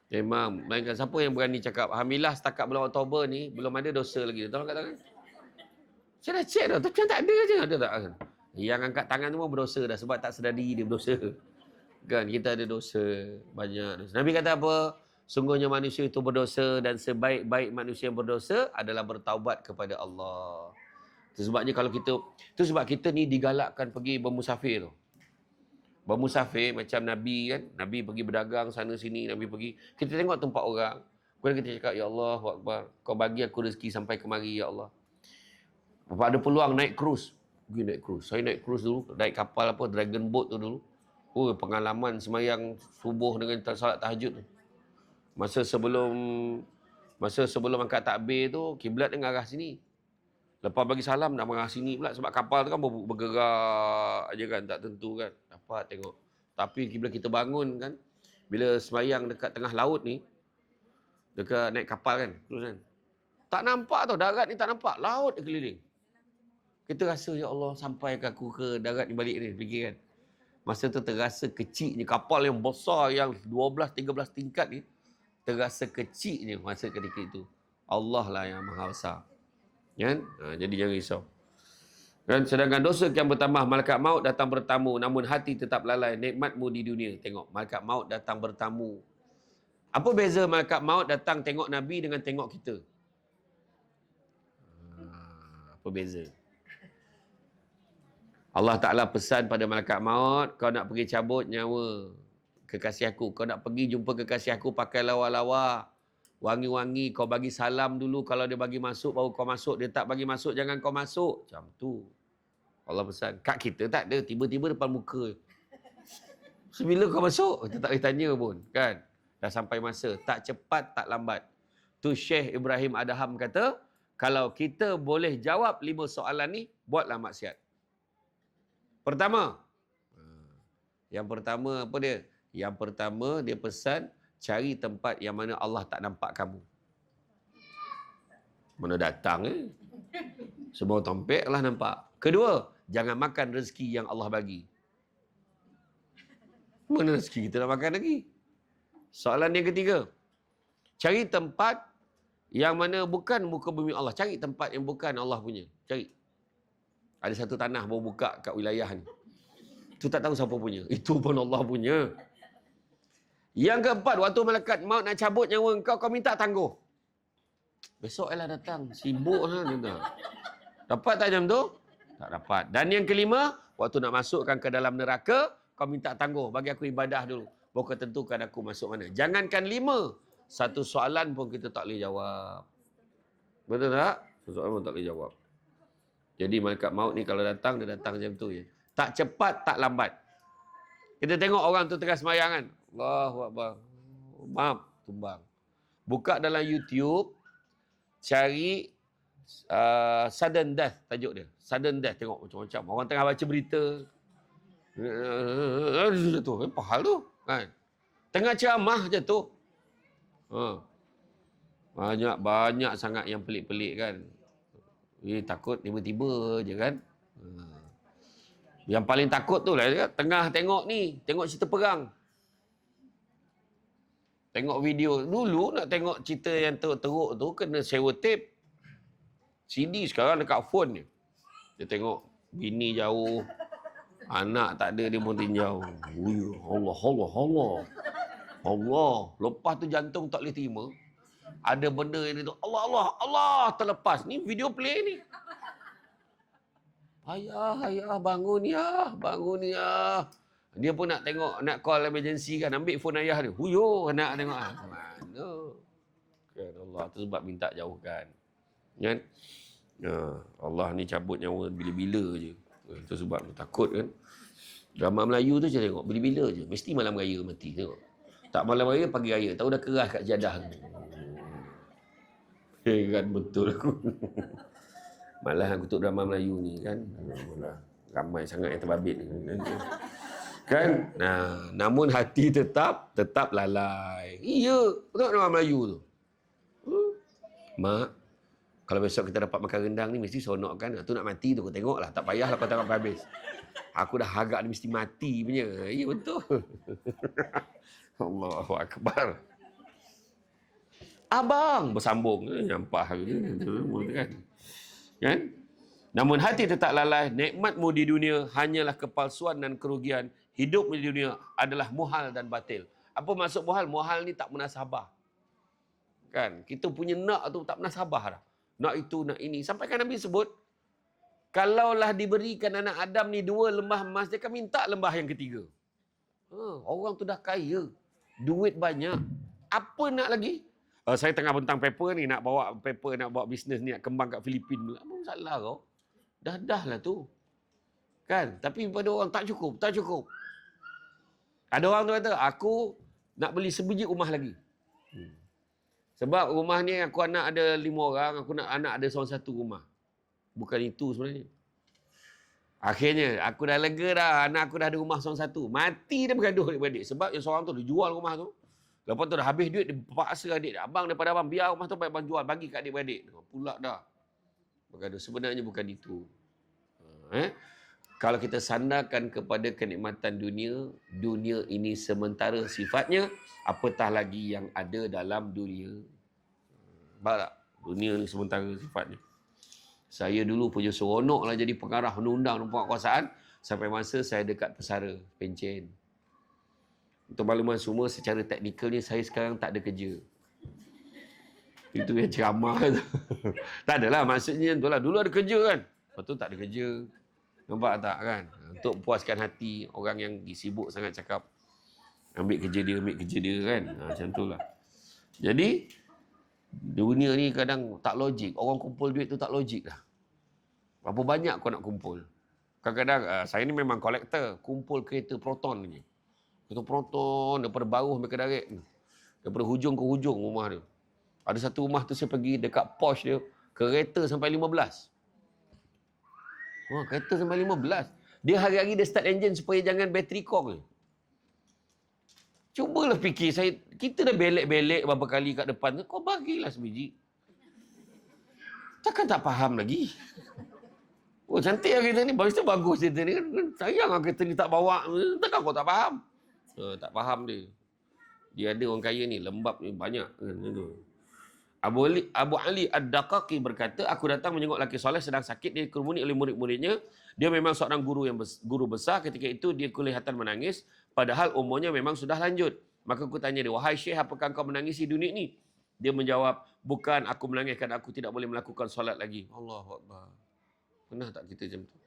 Memang, melainkan siapa yang berani cakap Alhamdulillah setakat bulan Oktober ni belum ada dosa lagi. Tolong kat tangan. Saya dah check dah, tapi tak ada je. Ada tak? Yang angkat tangan tu pun berdosa dah sebab tak sedar diri dia berdosa. Kan, kita ada dosa. Banyak dosa. Nabi kata apa? Sungguhnya manusia itu berdosa dan sebaik-baik manusia yang berdosa adalah bertaubat kepada Allah. Itu sebab kita ni digalakkan pergi bermusafir tu. Bermusafir macam Nabi kan. Nabi pergi berdagang sana sini, Nabi pergi. Kita tengok tempat orang. Kemudian kita cakap, Ya Allah, kau bagi aku rezeki sampai kemari, Ya Allah. Bapak ada peluang naik cruise. Pergi naik cruise. Saya naik cruise dulu. Naik kapal apa, dragon boat tu dulu. Pengalaman semayang subuh dengan salat tahajud tu. Masa sebelum angkat takbir tu, kiblat dia arah sini. Lepas bagi salam nak mengarah sini pula. Sebab kapal tu kan bergerak je kan. Tak tentu kan. Dapat tengok. Tapi bila kita bangun kan. Bila semayang dekat tengah laut ni. Dekat naik kapal kan. Terus kan. Tak nampak tau. Darat ni tak nampak. Laut dia keliling. Kita rasa ya Allah sampai ke aku ke darat ni balik ni. Fikir kan. Masa tu terasa kecilnya. Kapal yang besar yang 12-13 tingkat ni. Terasa kecilnya masa ketika itu. Allah lah yang maha besar. Kan? Jadi jangan risau. Kan? Sedangkan dosa yang bertambah, malaikat maut datang bertamu, namun hati tetap lalai nikmatmu di dunia. Tengok, malaikat maut datang bertamu. Apa beza malaikat maut datang tengok Nabi dengan tengok kita? Apa beza? Allah Ta'ala pesan pada malaikat maut, kau nak pergi cabut nyawa kekasih aku. Kau nak pergi jumpa kekasih aku pakai lawa-lawa. Wangi-wangi, kau bagi salam dulu. Kalau dia bagi masuk, baru kau masuk. Dia tak bagi masuk, jangan kau masuk. Macam tu. Allah pesan. Kat kita tak ada. Tiba-tiba depan muka. Sebila kau masuk? Kita tak boleh tanya pun. Kan? Dah sampai masa. Tak cepat, tak lambat. Tu Syekh Ibrahim Adham kata, kalau kita boleh jawab 5 soalan ni, buatlah maksiat. Pertama. Yang pertama apa dia? Yang pertama dia pesan, cari tempat yang mana Allah tak nampak kamu. Mana datang Semua tompek lah nampak. Kedua, jangan makan rezeki yang Allah bagi. Mana rezeki kita nak makan lagi? Soalan yang ketiga, cari tempat yang mana bukan muka bumi Allah. Cari tempat yang bukan Allah punya. Cari. Ada satu tanah baru buka kat wilayah ni. Itu tak tahu siapa punya. Itu pun Allah punya. Yang keempat, waktu malaikat maut nak cabut nyawa kau minta tangguh. Besok lah datang. Sibuk lah. Dapat tak jam tu? Tak dapat. Dan yang kelima, waktu nak masukkan ke dalam neraka, kau minta tangguh. Bagi aku ibadah dulu. Baru kau tentukan aku masuk mana. Jangankan 5. Satu soalan pun kita tak boleh jawab. Betul tak? Satu soalan pun tak boleh jawab. Jadi malaikat maut ni kalau datang, dia datang macam tu je. Tak cepat, tak lambat. Kita tengok orang tu tengah semayang kan. Allahu Akbar. Maaf, tumbang. Buka dalam YouTube, cari sudden death, tajuk dia. Sudden death, tengok macam-macam. Orang tengah baca berita. Tu, apa hal tu? Kan? Tengah ceramah je tu. Banyak sangat yang pelik-pelik kan. Takut tiba-tiba je kan. Yang paling takut tu lah, tengah tengok ni, tengok cerita perang. Tengok video. Dulu nak tengok cerita yang teruk-teruk tu, kena sewa tape. CD sekarang dekat phone ni. Dia tengok bini jauh, anak tak ada, dia pun tinjau. Allah. Lepas tu jantung tak boleh terima. Ada benda yang tu, Allah, terlepas. Ni video play ni. Ayah, bangun ya. Dia pun nak tengok, nak call emergency kan. Ambil phone ayah dia. Huyo, nak tengok. Mana? Kan Allah, tu sebab minta jauhkan. Kan? Allah ni cabut nyawa bila-bila je. Itu sebab takut kan. Drama Melayu tu saya tengok bila-bila je. Mesti malam raya mati tengok. Tak malam raya, pagi raya. Tahu dah keras kat jadah tu. Kan betul aku. Malah aku tengok drama Melayu ni kan. Ramai sangat yang terbabit ni. Kan? Nah, namun hati tetap lalai. Iya, tengok drama Melayu tu. Mak, kalau besok kita dapat makan rendang ni mesti seronok kan. Tu nak mati tu kau tengoklah. Tak payahlah kau tengok habis. Aku dah harap dia mesti mati punya. Ya betul. Allahu Akbar. Abang bersambung. Nyampah kan. Kan? Namun hati tetap lalai. Nikmatmu di dunia hanyalah kepalsuan dan kerugian. Hidupmu di dunia adalah muhal dan batil. Apa maksud muhal? Muhal ni tak pernah sabar. Kan? Kita punya nak tu tak pernah sabar dah. Nak itu, nak ini. Sampai kan Nabi sebut, kalaulah diberikan anak Adam ni 2 lembah emas, dia akan minta lembah yang ketiga. Orang tu dah kaya. Duit banyak. Apa nak lagi? Saya tengah bentang paper ni, nak bawa bisnes ni, nak kembang kat Filipina. Apa masalah kau? Dah lah tu. Kan? Tapi pada orang tak cukup. Ada orang tu kata, aku nak beli sebiji rumah lagi. Sebab rumah ni aku anak ada 5 orang, aku nak anak ada seorang satu rumah. Bukan itu sebenarnya. Akhirnya, aku dah lega dah, anak aku dah ada rumah seorang satu. Mati dia bergaduh adik-beradik. Sebab yang seorang tu dia jual rumah tu. Lepas tu dah habis duit, dia paksa adik. Abang daripada abang, biar rumah tu abang jual, bagi kat adik-beradik. Pula dah. Bergaduh. Sebenarnya bukan itu. Kalau kita sandarkan kepada kenikmatan dunia, dunia ini sementara sifatnya, apatah lagi yang ada dalam dunia. Faham tak? Dunia ni sementara sifatnya. Saya dulu punya seronok lah jadi pengarah undang-undang dan penguasaan sampai masa saya dekat pesara, Pencen. Untuk makluman semua, secara teknikalnya saya sekarang tak ada kerja. Itu yang ceramah tu. Tak adalah, maksudnya tu lah. Dulu ada kerja kan. Lepas tu tak ada kerja. Nampak tak kan? Untuk puaskan hati orang yang sibuk sangat cakap. Ambil kerja dia kan. Macam tu lah. Jadi, dunia ni kadang tak logik. Orang kumpul duit tu tak logik lah. Berapa banyak kau nak kumpul? Kadang-kadang, saya ni memang kolektor. Kumpul kereta Proton ni. Kereta Proton daripada Baruh sampai ke Darat. Daripada hujung ke hujung rumah dia. Ada satu rumah tu saya pergi dekat Porsche dia. Kereta sampai 15. Kereta sampai 15. Dia hari-hari dia start enjin supaya jangan bateri kong. Cubalah fikir, kita dah belek-belek berapa kali kat depan. Kau bagilah sebiji. Takkan tak faham lagi. Oh, cantik lah kereta ni. Bagus kereta ni. Sayang lah kereta ni tak bawa. Takkan kau tak faham? Tak faham dia. Dia ada orang kaya ni. Lembab ni banyak. Abu Ali Ad-Daqaqi berkata, aku datang menjenguk lelaki soleh sedang sakit, dia dikerumuni oleh murid-muridnya. Dia memang seorang guru besar. Ketika itu dia kelihatan menangis, padahal umurnya memang sudah lanjut. Maka aku tanya dia, wahai Syekh, apakah kau menangis di dunia ni? Dia menjawab, bukan, aku menangis kerana aku tidak boleh melakukan solat lagi. Allahu Akbar. Pernah tak kita macam tu?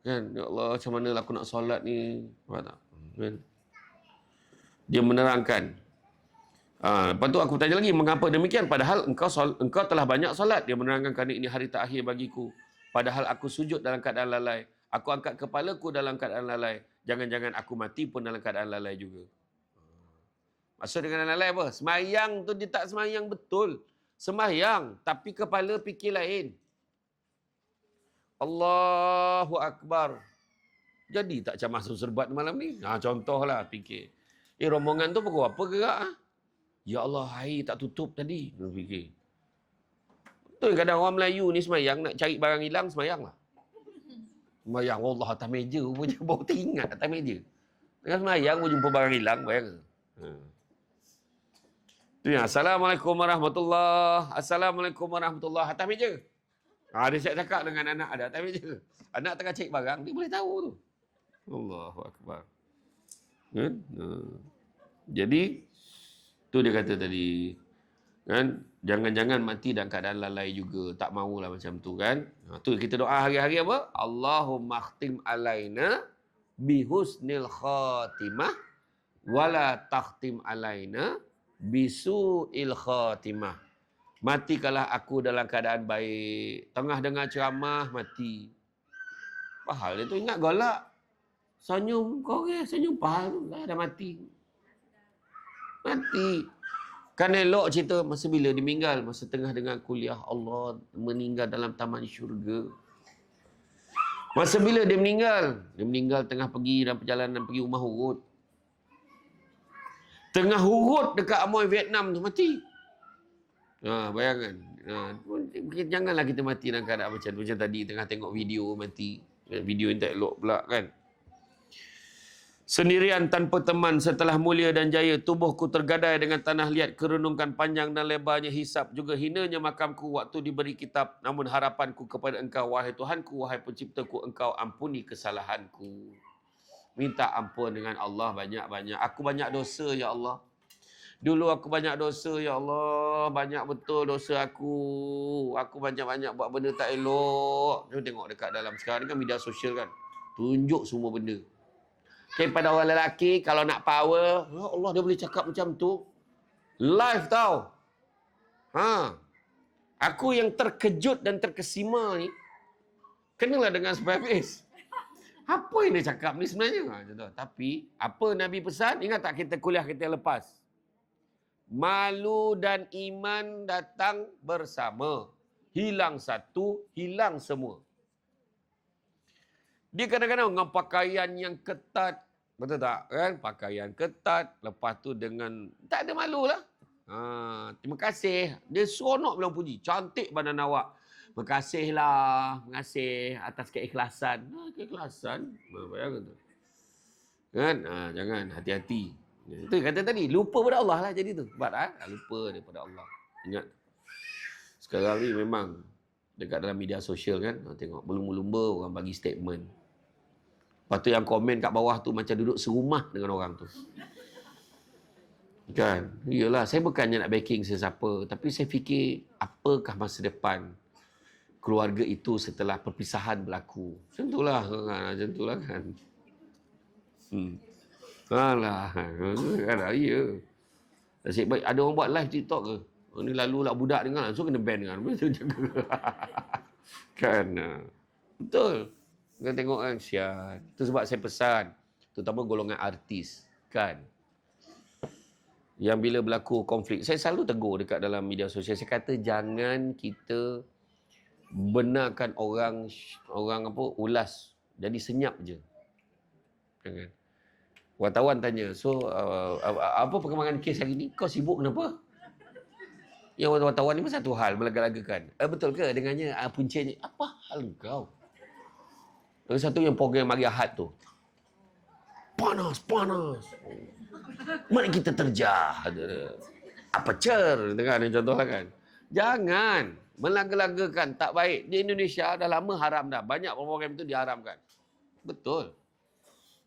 Kan? Ya Allah, macam mana aku nak solat ni? Faham tak? Kan? Dia menerangkan. Lepas tu aku tanya lagi, mengapa demikian? Padahal engkau telah banyak solat. Dia menerangkan, kerana ini hari terakhir bagiku. Padahal aku sujud dalam keadaan lalai. Aku angkat kepalaku dalam keadaan lalai. Jangan-jangan aku mati pun dalam keadaan lalai juga. Maksud dengan lalai apa? Semayang tu dia tak semayang betul. Semayang, tapi kepala fikir lain. Allahu Akbar. Jadi tak macam masuk serbat malam ni? Contohlah fikir. Rombongan tu pukul apa gerak? Ya Allah, air tak tutup tadi. Dia fikir. Betul kadang orang Melayu ni semayang, nak cari barang hilang, semayang lah. Semayang, Allah atas meja punya, baru teringat atas meja. Tengah semayang, pun jumpa barang hilang, bayang. Tu yang, Assalamualaikum warahmatullahi. Assalamualaikum warahmatullahi. Atas meja. Dia siap cakap dengan anak ada atas meja. Anak tengah cek barang, dia boleh tahu tu. Allahu Akbar. Kan? Jadi, tu dia kata tadi. Kan? Jangan-jangan mati dalam keadaan lalai juga. Tak maulah macam tu kan. Tu kita doa hari-hari apa? Allahumma khtim alaina bihusnil khatimah wala takhtim alaina bisu'il khatimah. Matikalah aku dalam keadaan baik. Tengah dengar ceramah, mati. Pahal dia tu ingat golak. Senyum, kau senyum pahal tu. Dah mati. Mati. Kan elok cerita masa bila dia meninggal. Masa tengah dengar kuliah. Allah meninggal dalam taman syurga. Masa bila dia meninggal? Dia meninggal tengah pergi dalam perjalanan pergi rumah urut. Tengah urut dekat Amoy Vietnam tu mati. Bayangkan. Janganlah kita mati dalam keadaan macam tadi tengah tengok video mati. Video yang tak elok pula kan. Sendirian tanpa teman setelah mulia dan jaya, tubuhku tergadai dengan tanah liat, kerenungkan panjang dan lebarnya hisap, juga hinanya makamku waktu diberi kitab. Namun harapanku kepada Engkau, wahai Tuhanku, wahai penciptaku, Engkau ampuni kesalahanku. Minta ampun dengan Allah banyak-banyak. Aku banyak dosa, ya Allah. Dulu aku banyak dosa, ya Allah. Banyak betul dosa aku. Aku banyak-banyak buat benda tak elok. Jom tengok dekat dalam. Sekarang ni kan media sosial kan. Tunjuk semua benda. Okay, pada orang lelaki, kalau nak power, ya Allah, dia boleh cakap macam tu. Live tau. Aku yang terkejut dan terkesima ni, kenalah dengan sampai habis. Apa yang dia cakap ni sebenarnya? Tapi, apa Nabi pesan? Ingat tak kita kuliah kita lepas? Malu dan iman datang bersama. Hilang satu, hilang semua. Dia kadang-kadang dengan pakaian yang ketat. Betul tak? Kan? Pakaian ketat. Lepas tu dengan... Tak ada malu lah. Terima kasih. Dia seronok bilang puji. Cantik badan awak. Makasihlah. Mengasih atas keikhlasan. Keikhlasan? Bayangkan tu. Kan? Jangan. Hati-hati. Itu kata tadi, lupa pada Allah lah jadi tu. Sebab lupa daripada Allah. Ingat. Sekarang ni memang dekat dalam media sosial kan, tengok berlumba-lumba orang bagi statement. Lepas tu yang komen kat bawah tu macam duduk serumah dengan orang tu. Kan? Yelah, saya bukannya nak backing sesiapa, tapi saya fikir apakah masa depan keluarga itu setelah perpisahan berlaku. Macam itulah kan. Alah, kan ya. Nasib baik ada orang buat live TikTok ke? Ni lalu lah budak dengar langsung kena ban kan. Kan. Betul. Kena tengok kan sian. Itu sebab saya pesan, terutama golongan artis, kan. Yang bila berlaku konflik, saya selalu tegur dekat dalam media sosial, saya kata jangan kita benarkan orang ulas. Jadi senyap je. Kan? Wartawan tanya, so apa perkembangan kes hari ni? Kau sibuk kenapa? Yang wartawan ni pun satu hal, melaga-lagakan. Betul ke dengannya puncanya? Apa hal kau? Lagi satu yang program hari Ahad tu. Panas. Mari kita terjah. Apa cer? Dengar ni contoh lah kan. Jangan melaga-lagakan, tak baik. Di Indonesia dah lama haram dah. Banyak program tu diharamkan. Betul.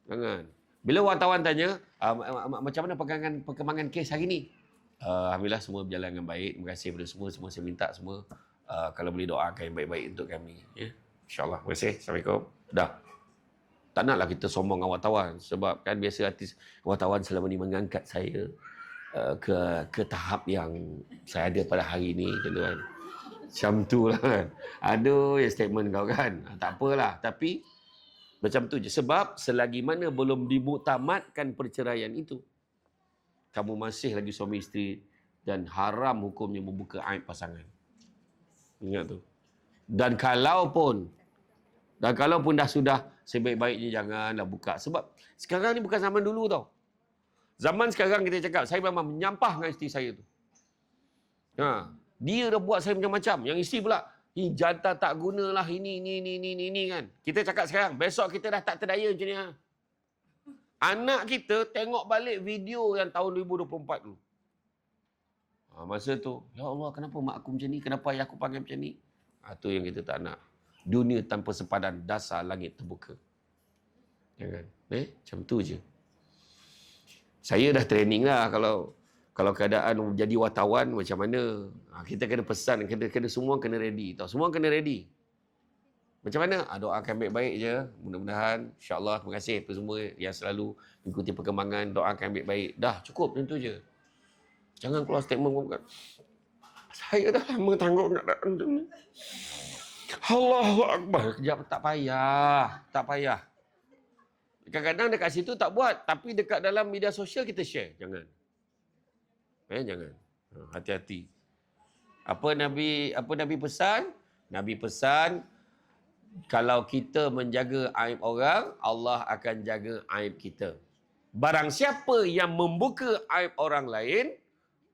Jangan. Bila wartawan tanya, macam mana perkembangan kes hari ni? Alhamdulillah semua berjalan dengan baik. Terima kasih kepada semua. Semua saya minta semua. Kalau boleh doakan yang baik-baik untuk kami. Ya? InsyaAllah. Terima kasih. Assalamualaikum. Dah. Tak naklah kita sombong dengan wartawan. Sebab kan biasa artis wartawan selama ni mengangkat saya ke tahap yang saya ada pada hari ni. Kan? Macam tu lah kan. Aduh, ya statement kau kan. Tak apalah. Tapi macam tu je. Sebab selagi mana belum dimuktamadkan perceraian itu, kamu masih lagi suami isteri dan haram hukumnya membuka aib pasangan. Ingat tu. Dan kalaupun dah sudah, sebaik-baiknya janganlah buka. Sebab sekarang ni bukan zaman dulu tau. Zaman sekarang kita cakap, saya memang menyampah dengan isteri saya tu. Dia dah buat saya macam-macam. Yang isteri pula, jantan tak gunalah ini kan. Kita cakap sekarang, besok kita dah tak terdaya macam ni. Anak kita tengok balik video yang tahun 2024 dulu. Masa tu, ya Allah, kenapa mak aku macam ni? Kenapa ayah aku panggil macam ni? Itu yang kita tak nak. Dunia tanpa sepadan, dasar langit terbuka. Jangan. Macam tu je. Saya dah training lah kalau keadaan jadi wartawan macam mana. Kita kena pesan, kena semua kena ready tau. Semua kena ready. Macam mana? Doakan baik-baik je. Mudah-mudahan insya-Allah. Terima kasih kepada semua yang selalu mengikuti perkembangan. Doakan baik-baik. Dah cukup macam tu je. Jangan keluar statement bukan. Saya dah lama tangguh keadaan ni. Allahu Akbar. Kejap, tak payah. Tak payah. Kadang-kadang dekat situ tak buat. Tapi dekat dalam media sosial kita share. Jangan. Jangan. Hati-hati. Apa Nabi pesan? Nabi pesan, kalau kita menjaga aib orang, Allah akan jaga aib kita. Barang siapa yang membuka aib orang lain,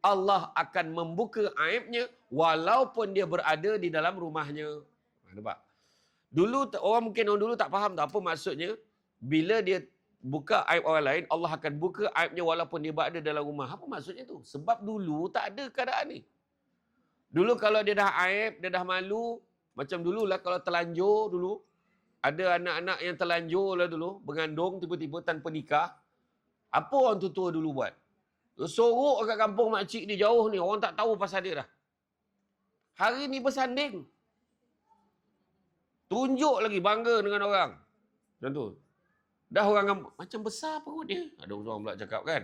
Allah akan membuka aibnya walaupun dia berada di dalam rumahnya. Nampak? Orang dulu tak faham tak apa maksudnya. Bila dia buka aib orang lain, Allah akan buka aibnya walaupun dia berada dalam rumah. Apa maksudnya tu? Sebab dulu tak ada keadaan ni. Dulu kalau dia dah aib, dia dah malu, macam dululah kalau terlanjur dulu, ada anak-anak yang terlanjur lah dulu, mengandung tiba-tiba tanpa nikah. Apa orang tua dulu buat? Sorok kat kampung makcik dia jauh ni, orang tak tahu pasal dia dah. Hari ni bersanding. Tunjuk lagi bangga dengan orang. Macam tu. Dah orang macam besar perut dia. Ada orang pula cakap kan.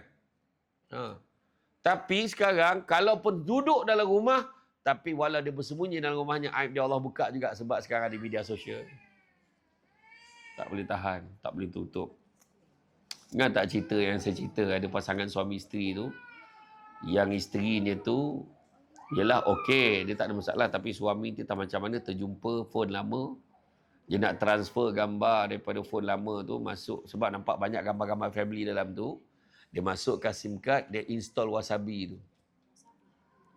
Tapi sekarang, kalaupun duduk dalam rumah, tapi walau dia bersembunyi dalam rumahnya, aib dia Allah buka juga sebab sekarang di media sosial. Tak boleh tahan, tak boleh tutup. Ingat tak cerita yang saya cerita, ada pasangan suami isteri tu, yang isterinya tu, yelah okey, dia tak ada masalah, tapi suami dia tak macam mana, terjumpa phone lama, dia nak transfer gambar daripada phone lama tu, masuk, sebab nampak banyak gambar-gambar family dalam tu, dia masukkan SIM card, dia install Wasabi tu.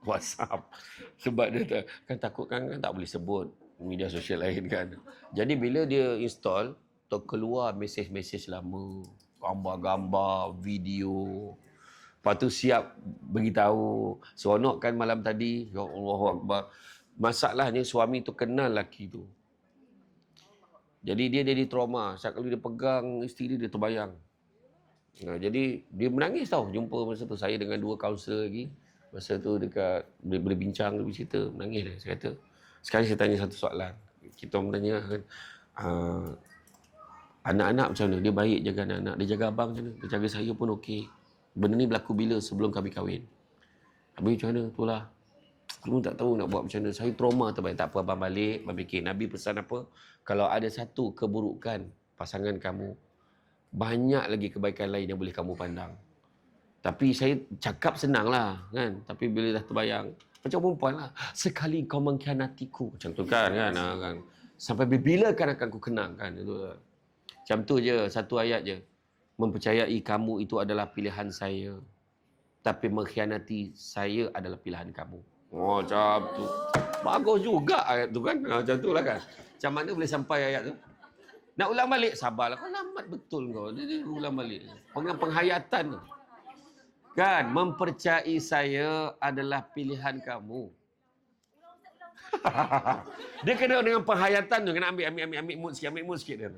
WhatsApp. Sebab dia kan takut kan tak boleh sebut media sosial lain kan. Jadi bila dia install, terkeluar mesej-mesej lama, gambar-gambar, video. Lepas tu siap beritahu, seronok kan malam tadi, ya Allah Akbar. Masalahnya suami tu kenal lelaki tu. Jadi dia jadi trauma. Setiap kali dia pegang isteri dia terbayang. Jadi dia menangis tau. Jumpa masa tu saya dengan 2 kaunselor lagi. Masa tu dekat boleh bincang, boleh cerita, menangis dia. Saya kata, sekarang saya tanya satu soalan. Kita orang tanya kan, anak-anak macam mana? Dia baik jaga anak-anak. Dia jaga abang macam mana? Dia jaga saya pun okey. Benda ni berlaku bila? Sebelum kami kahwin. Habis macam mana? Itulah. Aku pun tak tahu nak buat macam mana. Saya trauma terbaik. Tak apa, abang balik. Abang fikir, Nabi pesan apa? Kalau ada satu keburukan pasangan kamu, banyak lagi kebaikan lain yang boleh kamu pandang. Tapi saya cakap senang lah kan. Tapi bila dah terbayang, macam perempuan lah. Sekali kau mengkhianatiku. Macam tu kan. Sampai bila kan akan ku kenang kan. Itu. Macam tu je, satu ayat je. Mempercayai kamu itu adalah pilihan saya. Tapi mengkhianati saya adalah pilihan kamu. Oh, macam tu. Bagus juga ayat tu kan. Macam tu lah kan. Macam mana boleh sampai ayat tu? Nak ulang balik? Sabarlah. Kau lambat betul kau. Dia ulang balik. Penghayatan tu. Kan, mempercayai saya adalah pilihan kamu. Dia kena dengan penghayatan tu. Kena ambil mood sikit dia.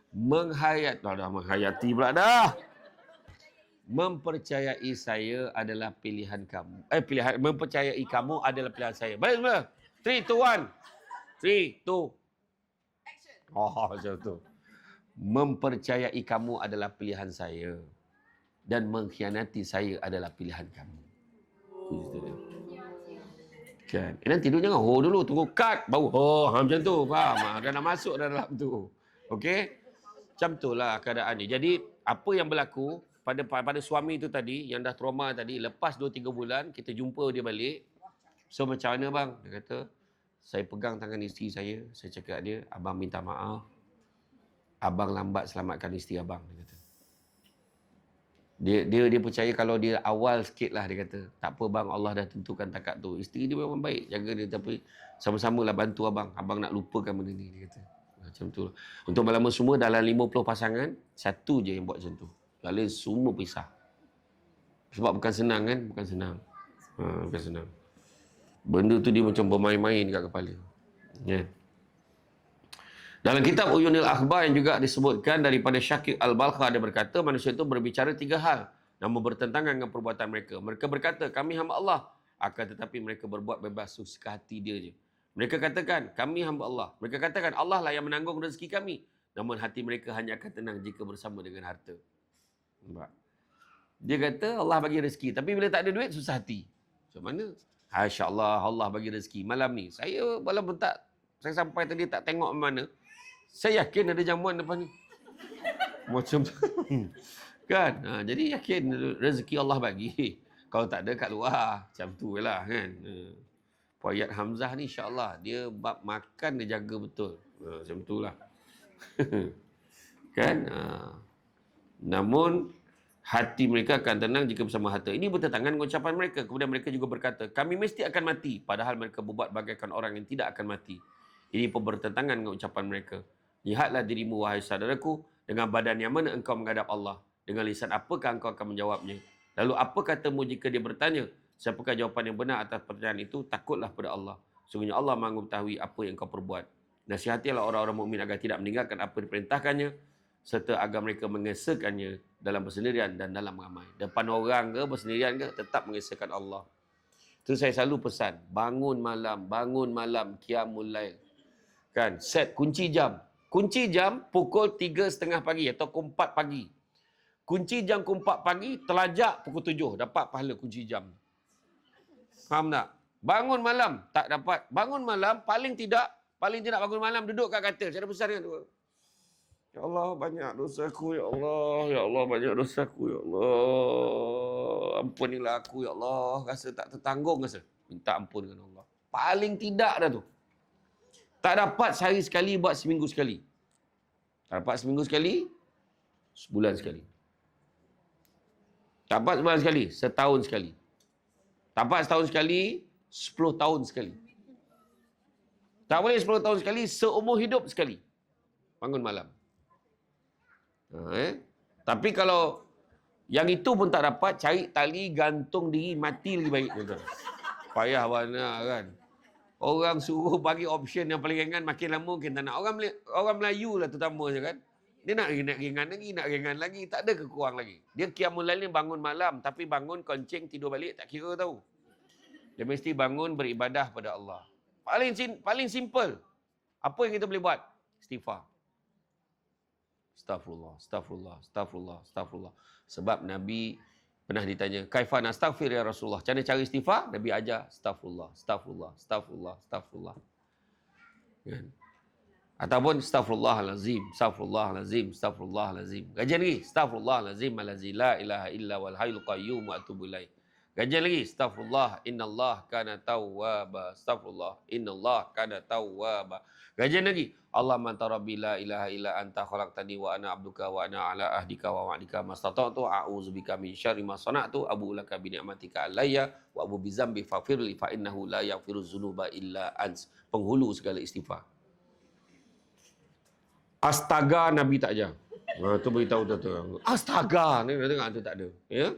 Menghayati pula dah. Mempercayai saya adalah pilihan kamu. Mempercayai kamu adalah pilihan saya. Balik semua. 3, 2, 1. 3, 2. Macam tu. Mempercayai kamu adalah pilihan saya. Dan mengkhianati saya adalah pilihan kamu. Kan? Nanti dulu jangan dulu. Tunggu cut. Baru macam tu. Faham? Dah nak masuk dalam tu. Okey? Macam tu lah keadaan ni. Jadi, apa yang berlaku pada suami tu tadi, yang dah trauma tadi, lepas 2-3 bulan, kita jumpa dia balik. So, macam mana bang? Dia kata, saya pegang tangan isteri saya. Saya cakap dia, abang minta maaf. Abang lambat selamatkan isteri abang. Dia kata. Dia percaya kalau dia awal sikit lah, dia kata. Tak apa bang, Allah dah tentukan takat tu. Isteri dia memang baik, jaga dia. Tapi sama-sama lah bantu abang. Abang nak lupakan benda ni, dia kata. Macam tu. Untuk melama semua, dalam 50 pasangan, satu je yang buat macam tu. Yang lain semua pisah. Sebab bukan senang kan? Bukan senang. Bukan senang. Benda tu dia macam bermain-main kat kepala. Yeah. Dalam kitab Uyunil Akhbar yang juga disebutkan daripada Syakir Al-Balkha, dia berkata, manusia itu berbicara 3 hal. Namun bertentangan dengan perbuatan mereka. Mereka berkata, kami hamba Allah. Akan tetapi mereka berbuat bebas suka hati dia je. Mereka katakan, kami hamba Allah. Mereka katakan, Allah lah yang menanggung rezeki kami. Namun hati mereka hanya akan tenang jika bersama dengan harta. Nampak? Dia kata, Allah bagi rezeki. Tapi bila tak ada duit, susah hati. Macam mana? Masya Allah, Allah bagi rezeki. Malam ni, saya walaupun tak, saya sampai tadi tak tengok mana, saya yakin ada jamuan depan ni. Macam tu. Kan? Jadi yakin rezeki Allah bagi. Kalau tak ada kat luar. Macam tu lah kan. Puayat Hamzah ni insyaAllah, dia bab makan dia jaga betul. Macam tu lah. Kan? Namun, hati mereka akan tenang jika bersama harta. Ini bertentangan dengan ucapan mereka. Kemudian mereka juga berkata, kami mesti akan mati. Padahal mereka berbuat bagaikan orang yang tidak akan mati. Ini pun bertentangan dengan ucapan mereka. Lihatlah dirimu, wahai saudaraku, dengan badan yang mana engkau menghadap Allah. Dengan lisan apakah engkau akan menjawabnya? Lalu apa katamu jika dia bertanya, siapakah jawapan yang benar atas pertanyaan itu? Takutlah pada Allah. Sungguhnya Allah Maha mengetahui apa yang kau perbuat. Nasihatilah orang-orang mukmin agar tidak meninggalkan apa yang diperintahkannya, serta agar mereka mengesahkannya dalam bersendirian dan dalam ramai. Depan orang ke, bersendirian ke, tetap mengesahkan Allah. Itu saya selalu pesan. Bangun malam, qiyamul lail. Kan? Set kunci jam. Kunci jam pukul 3.30 pagi atau pukul 4 pagi. Kunci jam pukul 4 pagi, telajak pukul 7. Dapat pahala kunci jam. Faham tak? Bangun malam, tak dapat. Bangun malam, paling tidak bangun malam, duduk kat katil. Saya ada pesan kan tu. Ya Allah, banyak dosaku, ya Allah. Ya Allah, banyak dosaku, ya Allah. Ampunilah aku, ya Allah. Rasa tak tertanggung, rasa. Minta ampun dengan Allah. Paling tidak dah tu. Tak dapat sehari sekali, buat seminggu sekali. Tak dapat seminggu sekali, sebulan sekali. Tak dapat sebulan sekali, setahun sekali. Tak dapat setahun sekali, 10 tahun sekali. Tak boleh 10 tahun sekali, seumur hidup sekali. Bangun malam. Tapi kalau yang itu pun tak dapat, cari tali, gantung diri, mati lagi baik. Payah mana kan. Orang suruh bagi option yang paling ringan, makin lama makin tak nak. Orang Melayu lah terutama je kan. Dia nak ringan lagi. Tak ada kekurang lagi. Dia qiyamul lail ni bangun malam, tapi bangun kencing tidur balik tak kira tahu. Dia mesti bangun beribadah pada Allah. Paling simple. Apa yang kita boleh buat? Istighfar. Astagfirullah. Sebab Nabi pernah ditanya, kaifa nastaghfir ya Rasulullah? Macam mana cara istighfar? Nabi ajar, astagfirullah. Kan? Ataupun astagfirullahalazim. Gajian lagi, astagfirullahalazim allazi la ilaha illa wal hayyul qayyum wa atubu ilaih. Gajian lagi, astagfirullah innallah kana tawwaba. Gajian lagi, Allahumma anta rabbi la ilaha illa anta khalaqtani wa ana abduka wa ana ala ahdika wa wa'dika mastata'tu a'udzubika min syarri ma sana'tu abu laka bi ni'matika alayya wa abu bi dzambi faghfirli fa innahu la yaghfiru dzunuba illa ants. Penghulu segala istighfar. Astaga Nabi tak ajar. Tu beritahu tu. Astaga ni dengar tu tak ada. Ya?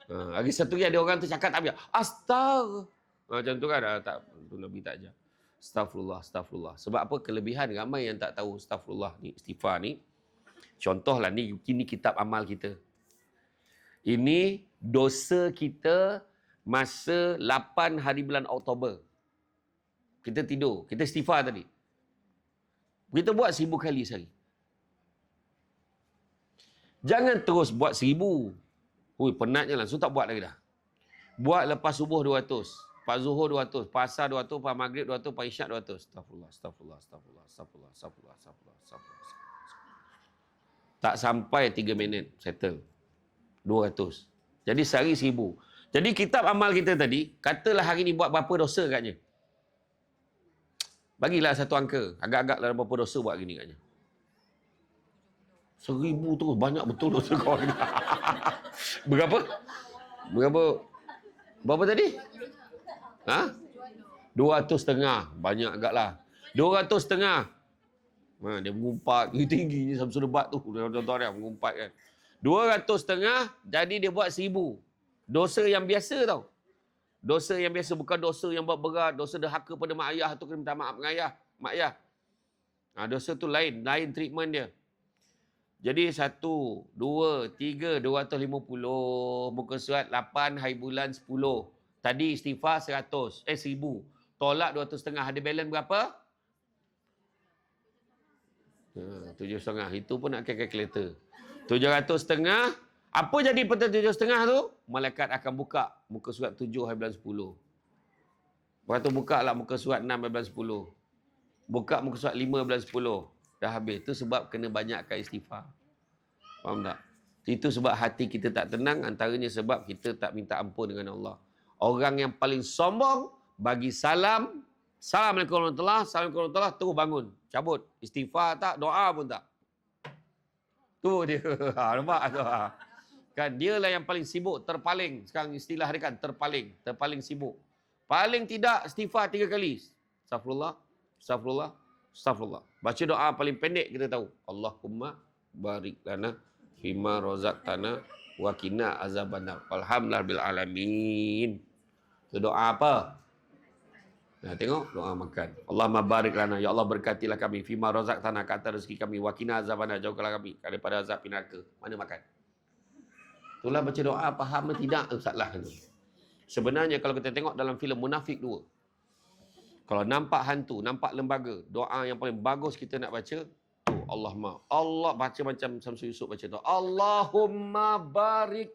Lagi satu lagi ada orang tu cakap tak biar. Astaga. Macam tu kan tak, tu Nabi tak ajar. Astagfirullah. Sebab apa? Kelebihan ramai yang tak tahu astagfirullah ni, istighfar ni. Contohlah ni, ini kitab amal kita. Ini dosa kita masa 8 hari bulan Oktober. Kita tidur, kita istighfar tadi. Kita buat 1000 kali sehari. Jangan terus buat 1000. Penatnya langsung tak buat lagi dah. Buat lepas subuh 200. Lepas zuhur 200, lepas asar 200, lepas maghrib 200, lepas isyak 200. Astagfirullah. Tak sampai 3 minit, settle. 200. Jadi sehari 1000. Jadi kitab amal kita tadi, katalah hari ni buat berapa dosa katnya. Bagilah satu angka. Agak-agak lah berapa dosa buat gini katnya. 1000 terus, banyak betul dosa kau. Berapa tadi? 200.5. Banyak agak lah. 200.5. Dia mengumpat. Tinggi ni Samsul Debat tu. Tuan-tuan dia mengumpat kan. 200.5. Jadi dia buat 1000. Dosa yang biasa tau. Dosa yang biasa. Bukan dosa yang buat berat. Dosa derhaka pada mak ayah. Atau kena minta maaf dengan mak ayah. Dosa tu lain. Lain treatment dia. Jadi 1, 2, 3, 250. Muka surat 8 hari bulan 10. Tadi istighfar 1000. Tolak 200.5. Ada balance berapa? 7.5. Itu pun nak calculator. 700.5 Apa jadi pada 7.30 tu? Malaikat akan buka muka surat 7 hari bulan 10. Lepas tu buka lah muka surat 6 hari bulan 10. Buka muka surat 5 bulan 10. Dah habis. Itu sebab kena banyakkan istighfar. Faham tak? Itu sebab hati kita tak tenang. Antaranya sebab kita tak minta ampun dengan Allah. Orang yang paling sombong bagi salam. Assalamualaikum warahmatullahi wabarakatuh. Assalamualaikum warahmatullahi wabarakatuh. Terus bangun. Cabut. Istighfar tak? Doa pun tak. Tu dia. Nampak tu? Kan dia lah yang paling sibuk, terpaling. Sekarang istilah dia kan terpaling. Terpaling sibuk. Paling tidak istighfar 3 kali. Astagfirullah. Astagfirullah. Astagfirullah. Baca doa paling pendek kita tahu. Allahumma barik lana fima razaqtana wa qina azabannar. Alhamdulillah bil alamin. Itu doa apa? Nah, tengok doa makan. Allahumma barik lana, ya Allah berkatilah kami fima razaqtana, kata rezeki kami, wa qina azabannar, jauhkanlah kami daripada azab neraka. Mana makan? Itulah baca doa, faham atau tidak? Salah tu. Sebenarnya kalau kita tengok dalam filem Munafik 2, kalau nampak hantu, nampak lembaga, doa yang paling bagus kita nak baca, tu Allahumma. Allah baca macam Samsul Yusuf baca tu. Allahumma barik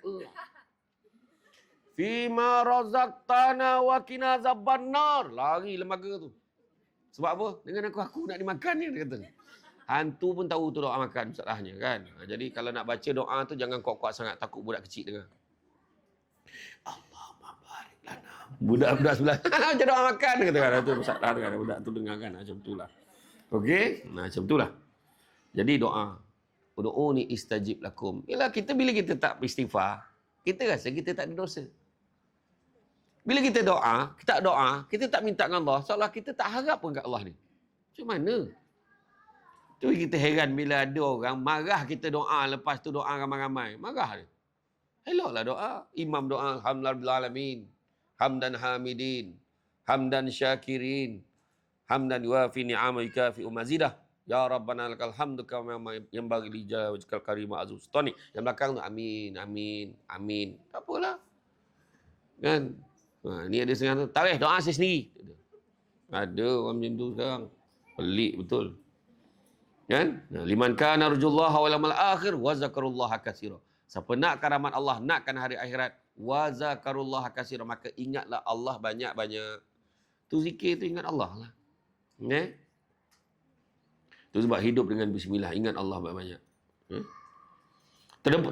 fima razaqtana wa qina azabannar. Lari lembaga tu. Sebab apa? Dengan aku nak dimakan ni, dia kata. Hantu pun tahu tu doa makan masalahnya kan. Jadi kalau nak baca doa tu jangan kuat-kuat sangat, takut budak kecil dengar. Allahumma barik lana. Budak-budak sebelah baca doa makan kata kan. Itu masalah kan, budak tu dengar kan macam itulah. Okey? Nah, macam itulah. Jadi doa. Doa ni istajib lakum. Yalah kita bila kita tak istighfar, kita rasa kita tak ada dosa. Bila kita doa, kita tak doa, kita tak minta dengan Allah, seolah kita tak harap pun kat Allah ni. Macam mana? Tu kita heran bila ada orang marah kita doa, lepas tu doa ramai-ramai. Marah dia. Eloklah doa. Imam doa, alhamdulillah alamin. Hamdan hamidin. Hamdan syakirin. Hamdan yuafi ni'amika fi umazidah. Ya Rabbana lakal hamdu kama yang bagi lijal wajkal karimah azus. Tony. Yang belakang tu amin, amin, amin. Tak apalah. Kan? Ni ada setengah tu. Tarikh doa saya sendiri. Ada orang macam tu sekarang. Pelik betul. Kan? Liman kana arjullaha wal yawmal akhir wa zakarullaha katsira. Siapa nakkan rahmat Allah, nakkan hari akhirat, wa zakarullaha katsira, maka ingatlah Allah banyak-banyak. Tu zikir tu ingat Allah lah. Tu sebab hidup dengan bismillah, ingat Allah banyak-banyak.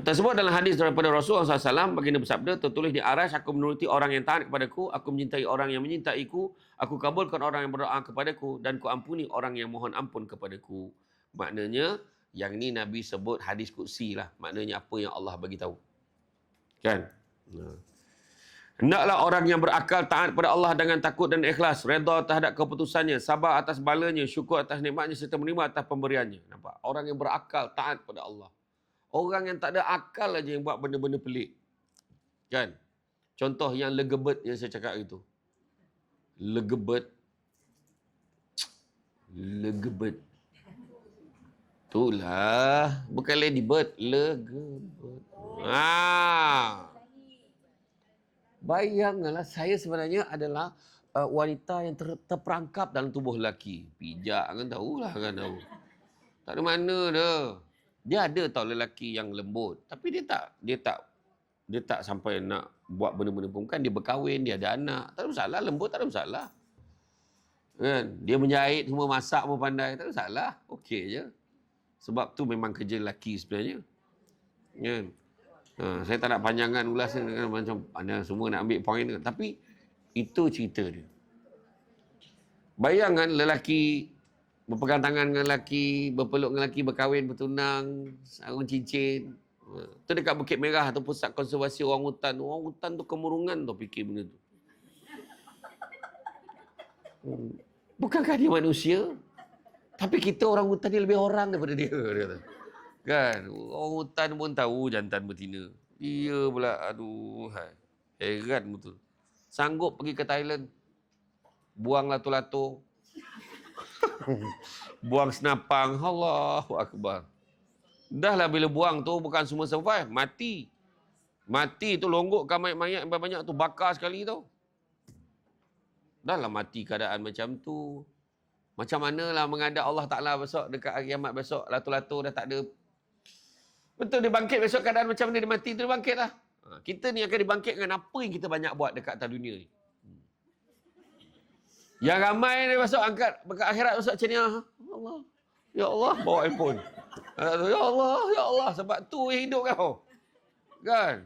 Tersebut dalam hadis daripada Rasulullah SAW, baginda bersabda, tertulis di aras, aku menuruti orang yang taat kepadaku, aku mencintai orang yang menyintaiku, aku kabulkan orang yang berdoa kepadaku, dan ku ampuni orang yang mohon ampun kepadaku. Maknanya, yang ni Nabi sebut hadis qudsi lah. Maknanya apa yang Allah bagi tahu. Kan? Hendaklah orang yang berakal taat pada Allah dengan takut dan ikhlas, redha terhadap keputusannya, sabar atas balanya, syukur atas nikmatnya, serta menerima atas pemberiannya. Nampak? Orang yang berakal taat pada Allah. Orang yang tak ada akal aja yang buat benda-benda pelik. Kan? Contoh yang legebet yang saya cakap itu. Legebet. Legebet. Itulah. Bukan ladybird. Legebet. Bayangkanlah saya sebenarnya adalah wanita yang terperangkap dalam tubuh lelaki. Pijak kan tahulah kan tahu. Tak ada mana dah. Dia ada tau lelaki yang lembut. Tapi dia tak sampai nak buat benda-benda pun. Kan dia berkahwin, dia ada anak. Tak ada masalah. Lembut tak ada masalah. Kan? Dia menjahit, semua masak pun pandai. Tak ada masalah. Okey je. Sebab tu memang kerja lelaki sebenarnya. Kan? Saya tak nak panjangan ulas macam anda semua nak ambil poin. Tapi itu cerita dia. Bayangkan lelaki berpegang tangan dengan lelaki, berpeluk dengan lelaki, berkahwin, bertunang, sarung cincin. Tu dekat Bukit Merah tu pusat konservasi orang hutan. Orang hutan tu kemurungan tu fikir benda tu. Bukankah dia manusia? Tapi kita orang hutan ni lebih orang daripada dia. Dia kata. Kan? Orang hutan pun tahu jantan betina. Dia pula, aduh, heran betul. Sanggup pergi ke Thailand. Buang lato-lato. Buang senapang. Allahu Akbar. Dah lah bila buang tu bukan semua survive. Mati. Mati tu longgokkan mayat-mayat yang banyak tu. Bakar sekali tau. Dah lah mati keadaan macam tu. Macam manalah menghadap Allah Ta'ala besok dekat hari kiamat besok. Lato-lato dah tak ada. Betul, dia bangkit besok keadaan macam mana dia mati tu, dia bangkit lah. Kita ni akan dibangkit dengan apa yang kita banyak buat dekat atas dunia ni. Yang ramai dia masuk angkat dekat akhirat masuk macam ni. Allah. Ya Allah, bawa handphone. Ya Allah, ya Allah, sebab tu yang hidup kau. Kan?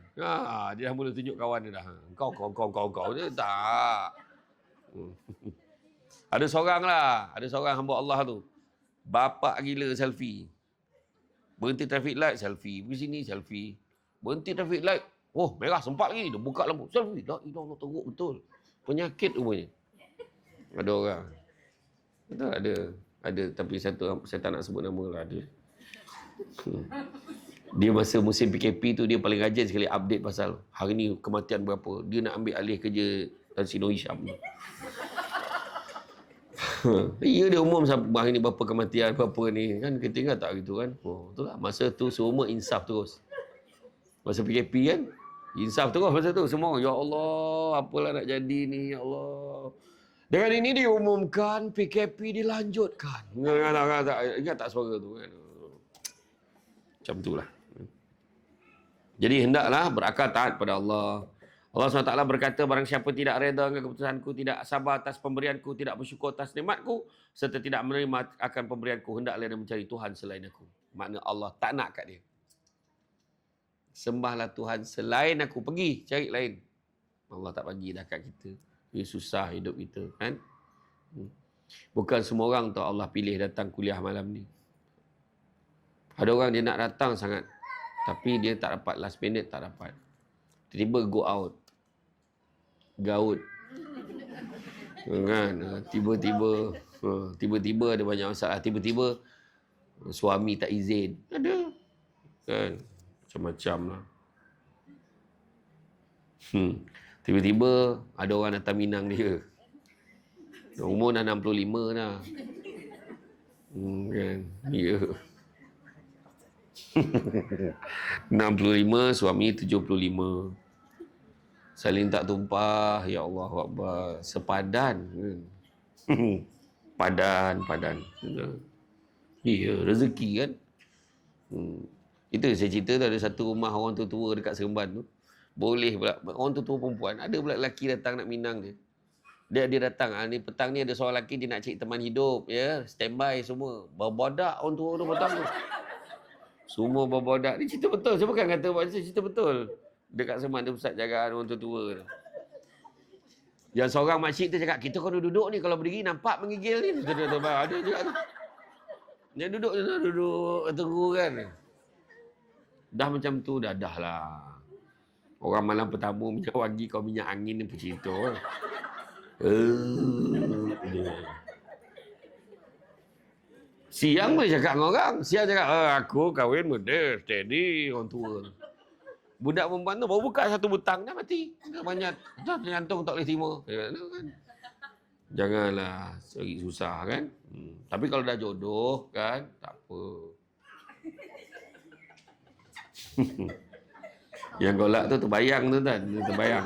Dia dah mula tunjuk kawan dia dah. Kau. Dia tak. Ada seorang hamba Allah tu. Bapak gila selfie. Berhenti traffic light, selfie. Pergi sini, selfie. Berhenti traffic light. Oh, merah sempat lagi. Dia buka lampu. Selfie. La ilah Allah, teruk betul. Penyakit rupanya. Ada orang. Betul ada. Tapi satu, saya tak nak sebut nama lah. Dia masa musim PKP tu, dia paling rajin sekali update pasal hari ni kematian berapa. Dia nak ambil alih kerja Tan Sri Nur Hisham. Ya, dia umum hari ni berapa kematian, berapa ni. Kan kita ingat tak gitu kan. Betul lah. Masa tu semua insaf terus. Masa PKP kan. Insaf terus masa tu. Semua, ya Allah, apalah nak jadi ni, ya Allah. Dengan ini diumumkan PKP dilanjutkan. Ingat tak suara tu kan. Macam itulah. Jadi hendaklah berakal taat pada Allah. Allah SWT berkata, barang siapa tidak reda dengan keputusanku, tidak sabar atas pemberianku, tidak bersyukur atas nikmatku, serta tidak menerima akan pemberianku, hendaklah dia mencari Tuhan selain aku. Makna Allah tak nak kat dia. Sembahlah Tuhan selain aku. Pergi cari lain. Allah tak bagi dah kat kita. Dia susah hidup kita. Kan? Bukan semua orang tu Allah pilih datang kuliah malam ni. Ada orang dia nak datang sangat. Tapi dia tak dapat. Last minute tak dapat. Tiba-tiba go out. Gaut. Kan? Tiba-tiba ada banyak masalah. Tiba-tiba suami tak izin. Ada. Kan? Macam-macam lah. Tiba-tiba ada orang datang minang dia. Umur dah 65 dah. Kan? Ya. 65, suami 75. Saling tak tumpah. Ya Allah Akbar. Sepadan. Padan. Ya, rezeki kan. Itu saya cerita tu, ada satu rumah orang tua-tua dekat Seremban tu. Boleh pula. Orang tua-tua perempuan. Ada pula lelaki datang nak minang dia. Dia datang. Ni petang ni ada seorang lelaki dia nak cari teman hidup. Ya, standby semua. Berbodak orang tua tu petang tu. Semua berbodak. Ni cerita betul. Saya bukan kata buat cerita betul. Dekat Seremban ada pusat jagaan orang tua-tua tu. Yang seorang makcik tu cakap, kita kalau duduk ni, kalau berdiri nampak menggigil ni. Ada juga tu. Dia duduk terus kan. Dah macam tu, dah lah. Orang malam pertama minyak wangi, kau minyak angin ni apa cerita. Siang boleh cakap dengan orang. Siang cakap, aku kahwin muda, steady, orang tua. Budak perempuan tu baru buka satu butang, dah mati. Dah banyak, dah tergantung tak boleh terima. Kan? Janganlah cari susah kan. Tapi kalau dah jodoh kan, tak apa. Yang golak tu terbayang tu kan. Terbayang.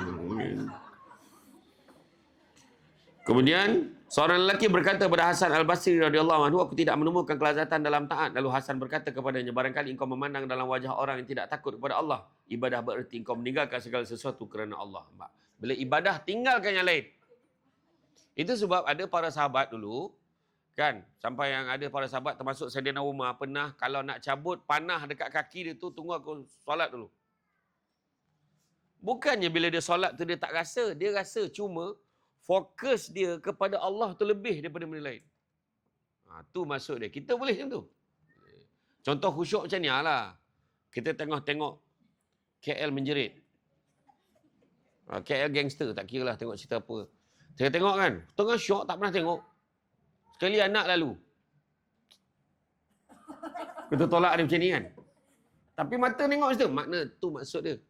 Kemudian seorang lelaki berkata kepada Hasan Al-Basri radhiyallahu anhu, aku tidak menemukan kelazatan dalam taat. Lalu Hasan berkata kepadanya, barangkali engkau memandang dalam wajah orang yang tidak takut kepada Allah. Ibadah bererti engkau meninggalkan segala sesuatu kerana Allah. Bila ibadah, tinggalkan yang lain. Itu sebab ada para sahabat dulu, kan? Sampai yang ada para sahabat termasuk Sayyidina Umar pernah kalau nak cabut panah dekat kaki dia tu, tunggu aku solat dulu. Bukannya bila dia solat tu dia tak rasa. Dia rasa cuma fokus dia kepada Allah tu lebih daripada benda lain. Tu maksud dia. Kita boleh macam tu. Contoh khusyuk macam ni lah. Kita tengok KL menjerit. KL gangster, tak kira lah tengok cerita apa. Saya tengok kan, tengah syok tak pernah tengok. Sekali anak lalu. Kita tolak dia macam ni kan. Tapi mata tengok situ, makna tu maksud dia.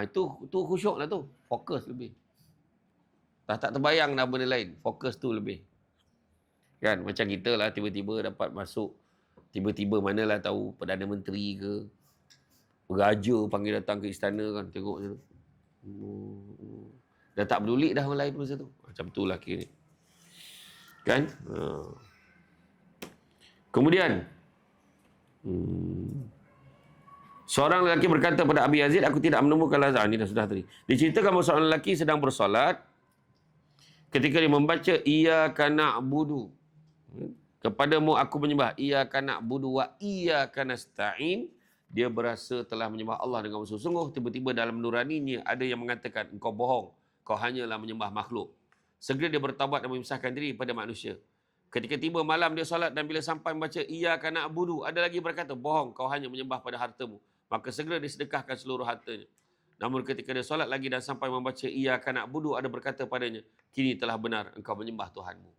Itu khusyuk lah tu. Fokus lebih. Tak terbayang dah benda lain. Fokus tu lebih. Kan, macam kita lah tiba-tiba dapat masuk. Tiba-tiba manalah tahu Perdana Menteri ke. Raja panggil datang ke istana kan. Tengok je. Dah tak peduli dah orang lain masa tu. Macam tu lah kira. Kan? Kemudian. Seorang lelaki berkata pada Abi Yazid, aku tidak menemukan lazat. Ini dah sudah tadi. Diceritakan bahawa seorang lelaki sedang bersolat. Ketika dia membaca, Iyyaka na'budu. Kepadamu aku menyembah. Iyyaka na'budu wa iyyaka nasta'in. Dia berasa telah menyembah Allah dengan bersungguh-sungguh. Tiba-tiba dalam nuraninya ada yang mengatakan, engkau bohong. Kau hanyalah menyembah makhluk. Segera dia bertaubat dan memisahkan diri pada manusia. Ketika tiba malam dia solat dan bila sampai membaca Iyyaka na'budu, ada lagi berkata, bohong, kau hanya menyembah pada hartamu. Maka segera disedekahkan seluruh hartanya. Namun ketika dia solat lagi dan sampai membaca Iyyaka na'budu, ada berkata padanya, kini telah benar engkau menyembah Tuhanmu.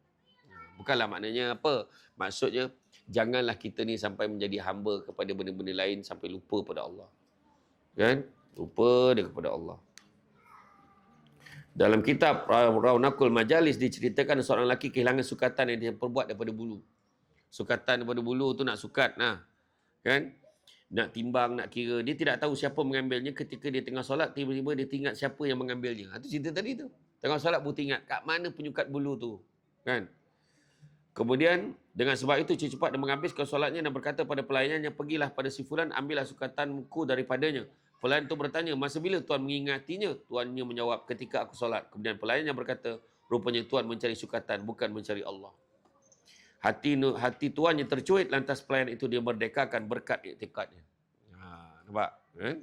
Bukanlah maknanya apa? Maksudnya, janganlah kita ni sampai menjadi hamba kepada benda-benda lain sampai lupa pada Allah. Kan? Lupa dia kepada Allah. Dalam kitab Raunaqul Majalis diceritakan seorang lelaki kehilangan sukatan yang dia perbuat daripada bulu. Sukatan daripada bulu tu nak sukat. Nah, kan? Nak timbang, nak kira. Dia tidak tahu siapa mengambilnya. Ketika dia tengah solat, tiba-tiba dia ingat siapa yang mengambilnya. Itu cerita tadi tu. Tengah solat, buta ingat kat mana penyukat bulu tu. Kan? Kemudian, dengan sebab itu, cepat dia menghabiskan solatnya dan berkata pada pelayannya, pergilah pada si fulan, ambillah sukatanku daripadanya. Pelayan itu bertanya, masa bila Tuan mengingatinya? Tuannya menjawab, ketika aku solat. Kemudian pelayannya berkata, rupanya Tuan mencari sukatan, bukan mencari Allah. Hati tuannya tercuit, lantas pelayan itu dia merdekakan berkat iktikadnya. Nampak? Kan?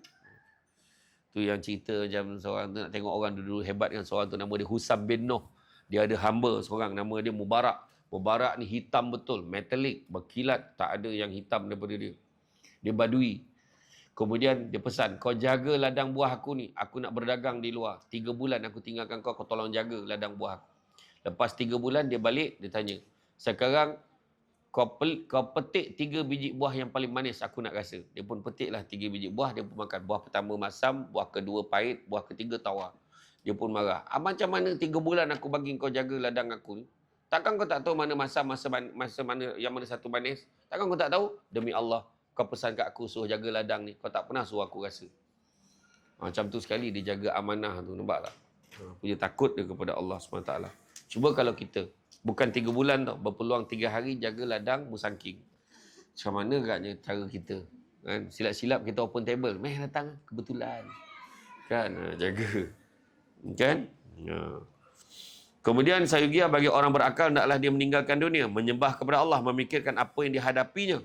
Tu yang cerita macam seorang tu nak tengok orang dulu hebat kan. Seorang tu nama dia Husam bin Noh. Dia ada hamba seorang nama dia Mubarak. Mubarak ni hitam betul, metalik, berkilat, tak ada yang hitam daripada dia. Dia badui. Kemudian dia pesan, kau jaga ladang buah aku ni. Aku nak berdagang di luar. 3 bulan aku tinggalkan kau tolong jaga ladang buah aku. Lepas 3 bulan dia balik, dia tanya, sekarang kau petik 3 biji buah yang paling manis aku nak rasa. Dia pun petiklah 3 biji buah, dia pun makan. Buah pertama masam, buah kedua pahit, buah ketiga tawar. Dia pun marah. Macam mana 3 bulan aku bagi kau jaga ladang aku ni? Takkan kau tak tahu mana masam, masa mana yang mana satu manis? Takkan kau tak tahu? Demi Allah, kau pesan kat aku suruh jaga ladang ni. Kau tak pernah suruh aku rasa. Macam tu sekali dia jaga amanah tu. Nampak tak? Punya takut dia kepada Allah SWT. Cuba kalau kita bukan 3 bulan tau, berpeluang 3 hari jaga ladang musangking. Macam mana agaknya cara kita? Kan? Silap-silap kita open table. Meh datang, kebetulan. Kan? Jaga. Kan? Kemudian sayugia bagi orang berakal, hendaklah dia meninggalkan dunia, menyembah kepada Allah, memikirkan apa yang dihadapinya.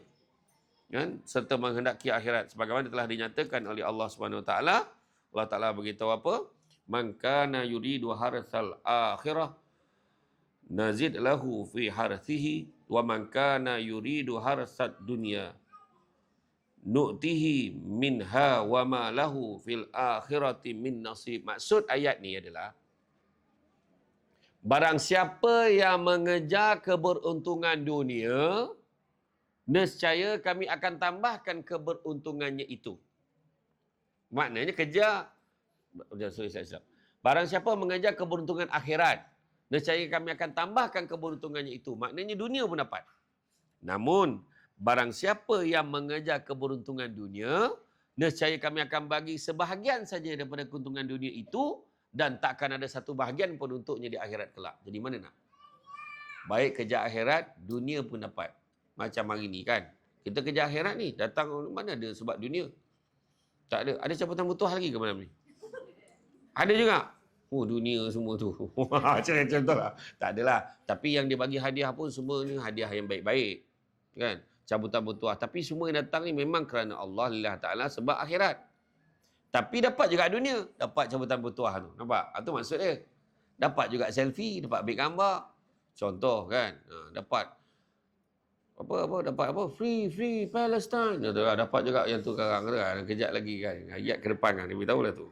Kan? Serta menghendaki akhirat. Sebagaimana telah dinyatakan oleh Allah SWT. Allah Ta'ala beritahu apa? Man kana yuridu harsal akhirah nazid lahu fi harthihi wa man kana yuridu harsad dunya nu'tihi minha wa ma lahu fil akhirati min nasib. Maksud ayat ni adalah barang siapa yang mengejar keberuntungan dunia, nescaya kami akan tambahkan keberuntungannya itu. Maknanya kejar barang siapa mengejar keberuntungan akhirat, nescaya kami akan tambahkan keberuntungannya itu. Maknanya dunia pun dapat. Namun, barang siapa yang mengejar keberuntungan dunia, nescaya kami akan bagi sebahagian saja daripada keuntungan dunia itu dan takkan ada satu bahagian pun untuknya di akhirat kelak. Jadi mana nak? Baik kejar akhirat, dunia pun dapat. Macam hari ni kan. Kita kejar akhirat ni, datang mana ada sebab dunia? Tak ada. Ada cabutan butuh lagi ke malam ni? Ada juga. Oh, dunia semua tu. Macam tu lah. Tak adalah. Tapi yang dia bagi hadiah pun semua ni hadiah yang baik-baik. Kan? Cabutan bertuah. Tapi semua yang datang ni memang kerana Allah Lillahi Ta'ala sebab akhirat. Tapi dapat juga dunia. Dapat cabutan bertuah tu. Nampak? Itu maksud dia. Dapat juga selfie. Dapat ambil gambar. Contoh kan. Dapat dapat apa? Free Palestine. Dapat juga yang tu sekarang tu kan. Kejap lagi kan. Ayat ke depan kan. Dia beritahu lah tu.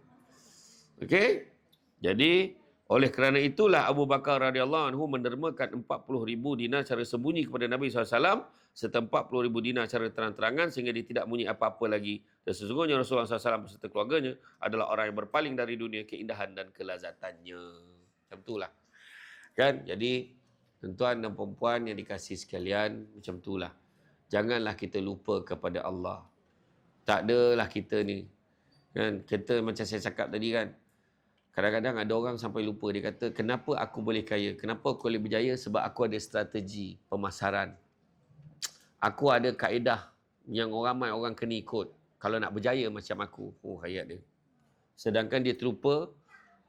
Okey? Jadi, oleh kerana itulah Abu Bakar radhiyallahu anhu mendermakan 40,000 dinar secara sembunyi kepada Nabi SAW serta 40,000 dinar secara terang-terangan sehingga dia tidak bunyi apa-apa lagi. Dan sesungguhnya Rasulullah SAW beserta keluarganya adalah orang yang berpaling dari dunia keindahan dan kelazatannya. Macam itulah. Kan? Jadi, tuan dan perempuan yang dikasihi sekalian, macam itulah. Janganlah kita lupa kepada Allah. Tak adalah kita ni. Kan? Kita macam saya cakap tadi kan. Kadang-kadang ada orang sampai lupa. Dia kata, kenapa aku boleh kaya? Kenapa aku boleh berjaya? Sebab aku ada strategi pemasaran. Aku ada kaedah yang ramai orang kena ikut. kalau nak berjaya macam aku. Oh, hayat dia. Sedangkan dia terlupa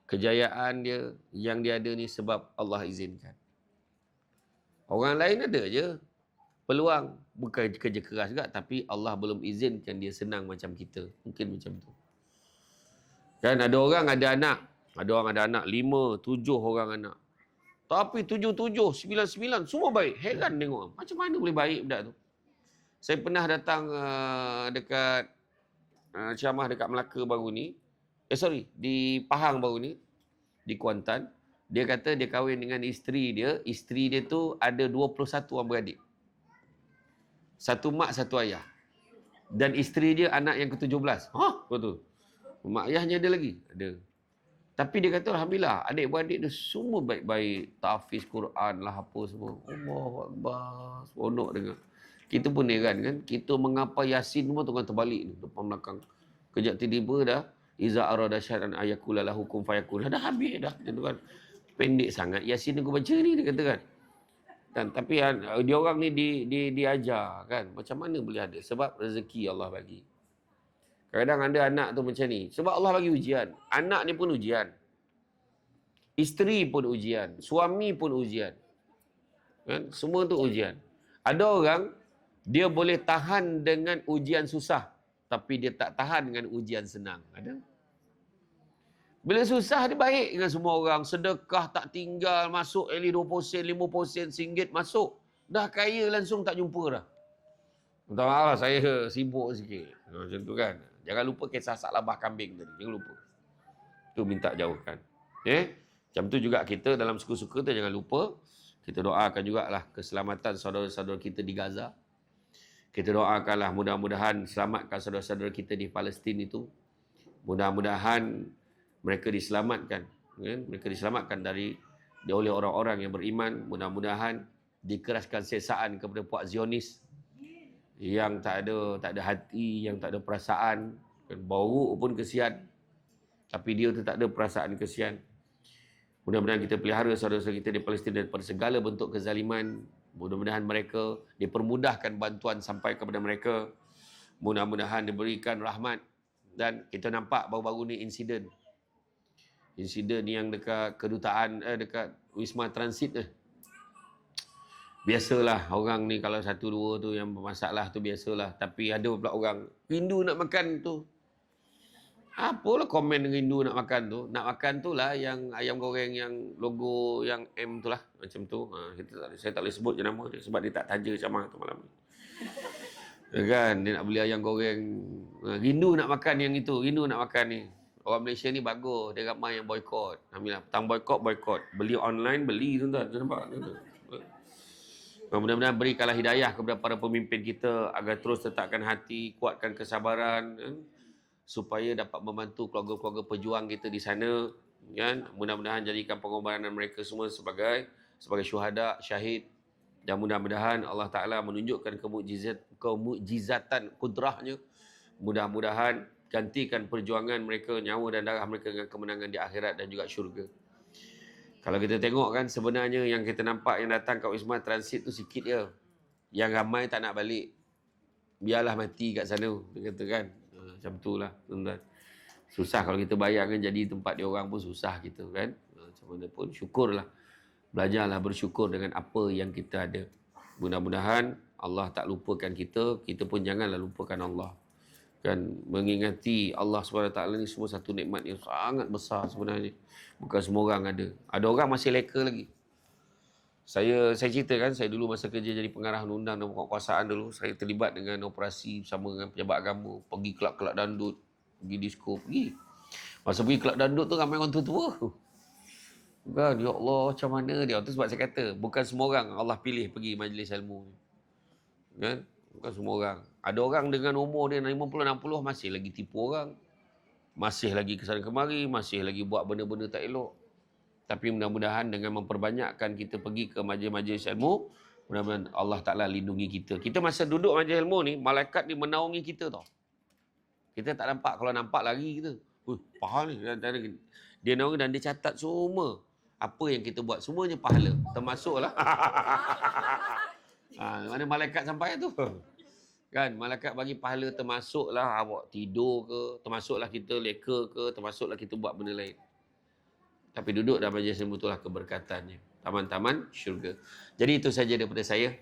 kejayaan dia yang dia ada ni sebab Allah izinkan. Orang lain ada je peluang. Bukan kerja keras juga, tapi Allah belum izinkan dia senang macam kita. Mungkin macam tu. Kan ada orang ada anak. Ada orang ada anak 5, 7 orang anak. Tapi 7, 9 semua baik. Heran tengok. Macam mana boleh baik budak tu? Saya pernah datang dekat ceramah dekat Melaka baru ni. Di Pahang baru ni. Di Kuantan. Dia kata dia kahwin dengan isteri dia. Isteri dia tu ada 21 orang beradik. Satu mak, satu ayah. Dan isteri dia anak yang ke-17. Betul. Mak ayahnya ada lagi? Ada. Tapi dia kata Alhamdulillah, adik-beradik dia semua baik-baik. Tahfiz Quran lah apa semua. Allahu Akbar. Seronok dengar. Kita pun heran kan. Kita mengapa Yasin pun tengah terbalik ni. Depan belakang. Kejap tiba-tiba dah. Iza arada syai'an ayakula lahu kun fayakun. Dah habis dah. Dia tu kan. Pendek sangat Yasin aku baca ni, dia kata kan. Dan, tapi dia orang ni diajar kan. Macam mana boleh ada? Sebab rezeki Allah bagi. Kadang ada anak tu macam ni. Sebab Allah bagi ujian. Anak ni pun ujian. Isteri pun ujian. Suami pun ujian. Kan? Semua tu ujian. Ada orang, dia boleh tahan dengan ujian susah. Tapi dia tak tahan dengan ujian senang. Ada? Bila susah, dia baik dengan semua orang. Sedekah tak tinggal. Masuk at least 20%, 5%, RM1 masuk. Dah kaya langsung tak jumpa dah. Minta maaf lah, saya sibuk sikit. Macam tu kan. Jangan lupa kisah saklabah kambing tadi. Jangan lupa. Tu minta jauhkan. Macam tu juga kita dalam suka-suka tu jangan lupa. Kita doakan jugalah keselamatan saudara-saudara kita di Gaza. Kita doakanlah mudah-mudahan selamatkan saudara-saudara kita di Palestin itu. Mudah-mudahan mereka diselamatkan. Mereka diselamatkan oleh orang-orang yang beriman. Mudah-mudahan dikeraskan siksaan kepada puak Zionis yang tak ada hati, yang tak ada perasaan. Bau pun kesian, tapi dia tu tak ada perasaan kesian. Mudah-mudahan kita pelihara saudara-saudara kita di Palestin daripada segala bentuk kezaliman. Mudah-mudahan mereka dipermudahkan bantuan sampai kepada mereka. Mudah-mudahan diberikan rahmat. Dan kita nampak baru-baru ni insiden yang dekat kedutaan dekat Wisma Transit Biasalah orang ni kalau satu dua tu yang bermasalah tu biasalah. Tapi ada pula orang rindu nak makan tu. Apalah komen rindu nak makan tu. Nak makan tu lah yang ayam goreng yang logo yang M tu lah. Macam tu. Saya tak boleh sebut je nama dia sebab dia tak taja ceramah tu malam ni. Kan? Dia nak beli ayam goreng. Rindu nak makan yang itu. Rindu nak makan ni. Orang Malaysia ni bagus. Dia ramai yang boykot. Alhamdulillah. Petang boykot. Beli online, beli tuan-tuan. Dia nampak? Mudah-mudahan berikanlah hidayah kepada para pemimpin kita agar terus letakkan hati, kuatkan kesabaran supaya dapat membantu keluarga-keluarga pejuang kita di sana. Kan? Mudah-mudahan jadikan pengorbanan mereka semua sebagai syuhada, syahid. Dan mudah-mudahan Allah Ta'ala menunjukkan kemukjizatan kudrahnya. Mudah-mudahan gantikan perjuangan mereka, nyawa dan darah mereka dengan kemenangan di akhirat dan juga syurga. Kalau kita tengok kan sebenarnya yang kita nampak yang datang kat Wisma Transit tu sikit je. Yang ramai tak nak balik. Biarlah mati kat sana. Dia kata kan. Macam tu lah. Susah kalau kita bayangkan jadi tempat dia orang pun susah kita kan. Macam mana pun syukurlah. Belajarlah bersyukur dengan apa yang kita ada. Mudah-mudahan Allah tak lupakan kita. Kita pun janganlah lupakan Allah. Kan mengingati Allah SWT ni semua satu nikmat yang sangat besar sebenarnya. Bukan semua orang ada. Ada orang masih leka lagi. Saya cerita kan, saya dulu masa kerja jadi pengarah undang-undang dan penguasaan dulu, saya terlibat dengan operasi bersama dengan pejabat agama, pergi kelab-kelab dandut, pergi disko, pergi. Masa pergi kelab dandut tu ramai orang tua-tua. Kan, ya Allah, macam mana dia? Itu sebab saya kata, bukan semua orang Allah pilih pergi majlis ilmu. Kan? Bukan semua orang. Ada orang dengan umur dia 50-60 masih lagi tipu orang. Masih lagi kesana kemari, masih lagi buat benda-benda tak elok. Tapi mudah-mudahan dengan memperbanyakkan kita pergi ke majlis-majlis ilmu, mudah-mudahan Allah Ta'ala lindungi kita. Kita masa duduk majlis ilmu ni, malaikat ni menaungi kita tau. Kita tak nampak. Kalau nampak lagi kita. Pahala ni. Dia naungi dan dia catat semua. Apa yang kita buat. Semuanya pahala. Termasuklah. Mana malaikat sampai tu. Kan, malaikat bagi pahala termasuklah awak tidur ke, termasuklah kita leka ke, termasuklah kita buat benda lain. Tapi duduk dalam majlis ilmu itulah keberkatannya. Taman-taman syurga. Jadi itu saja daripada saya.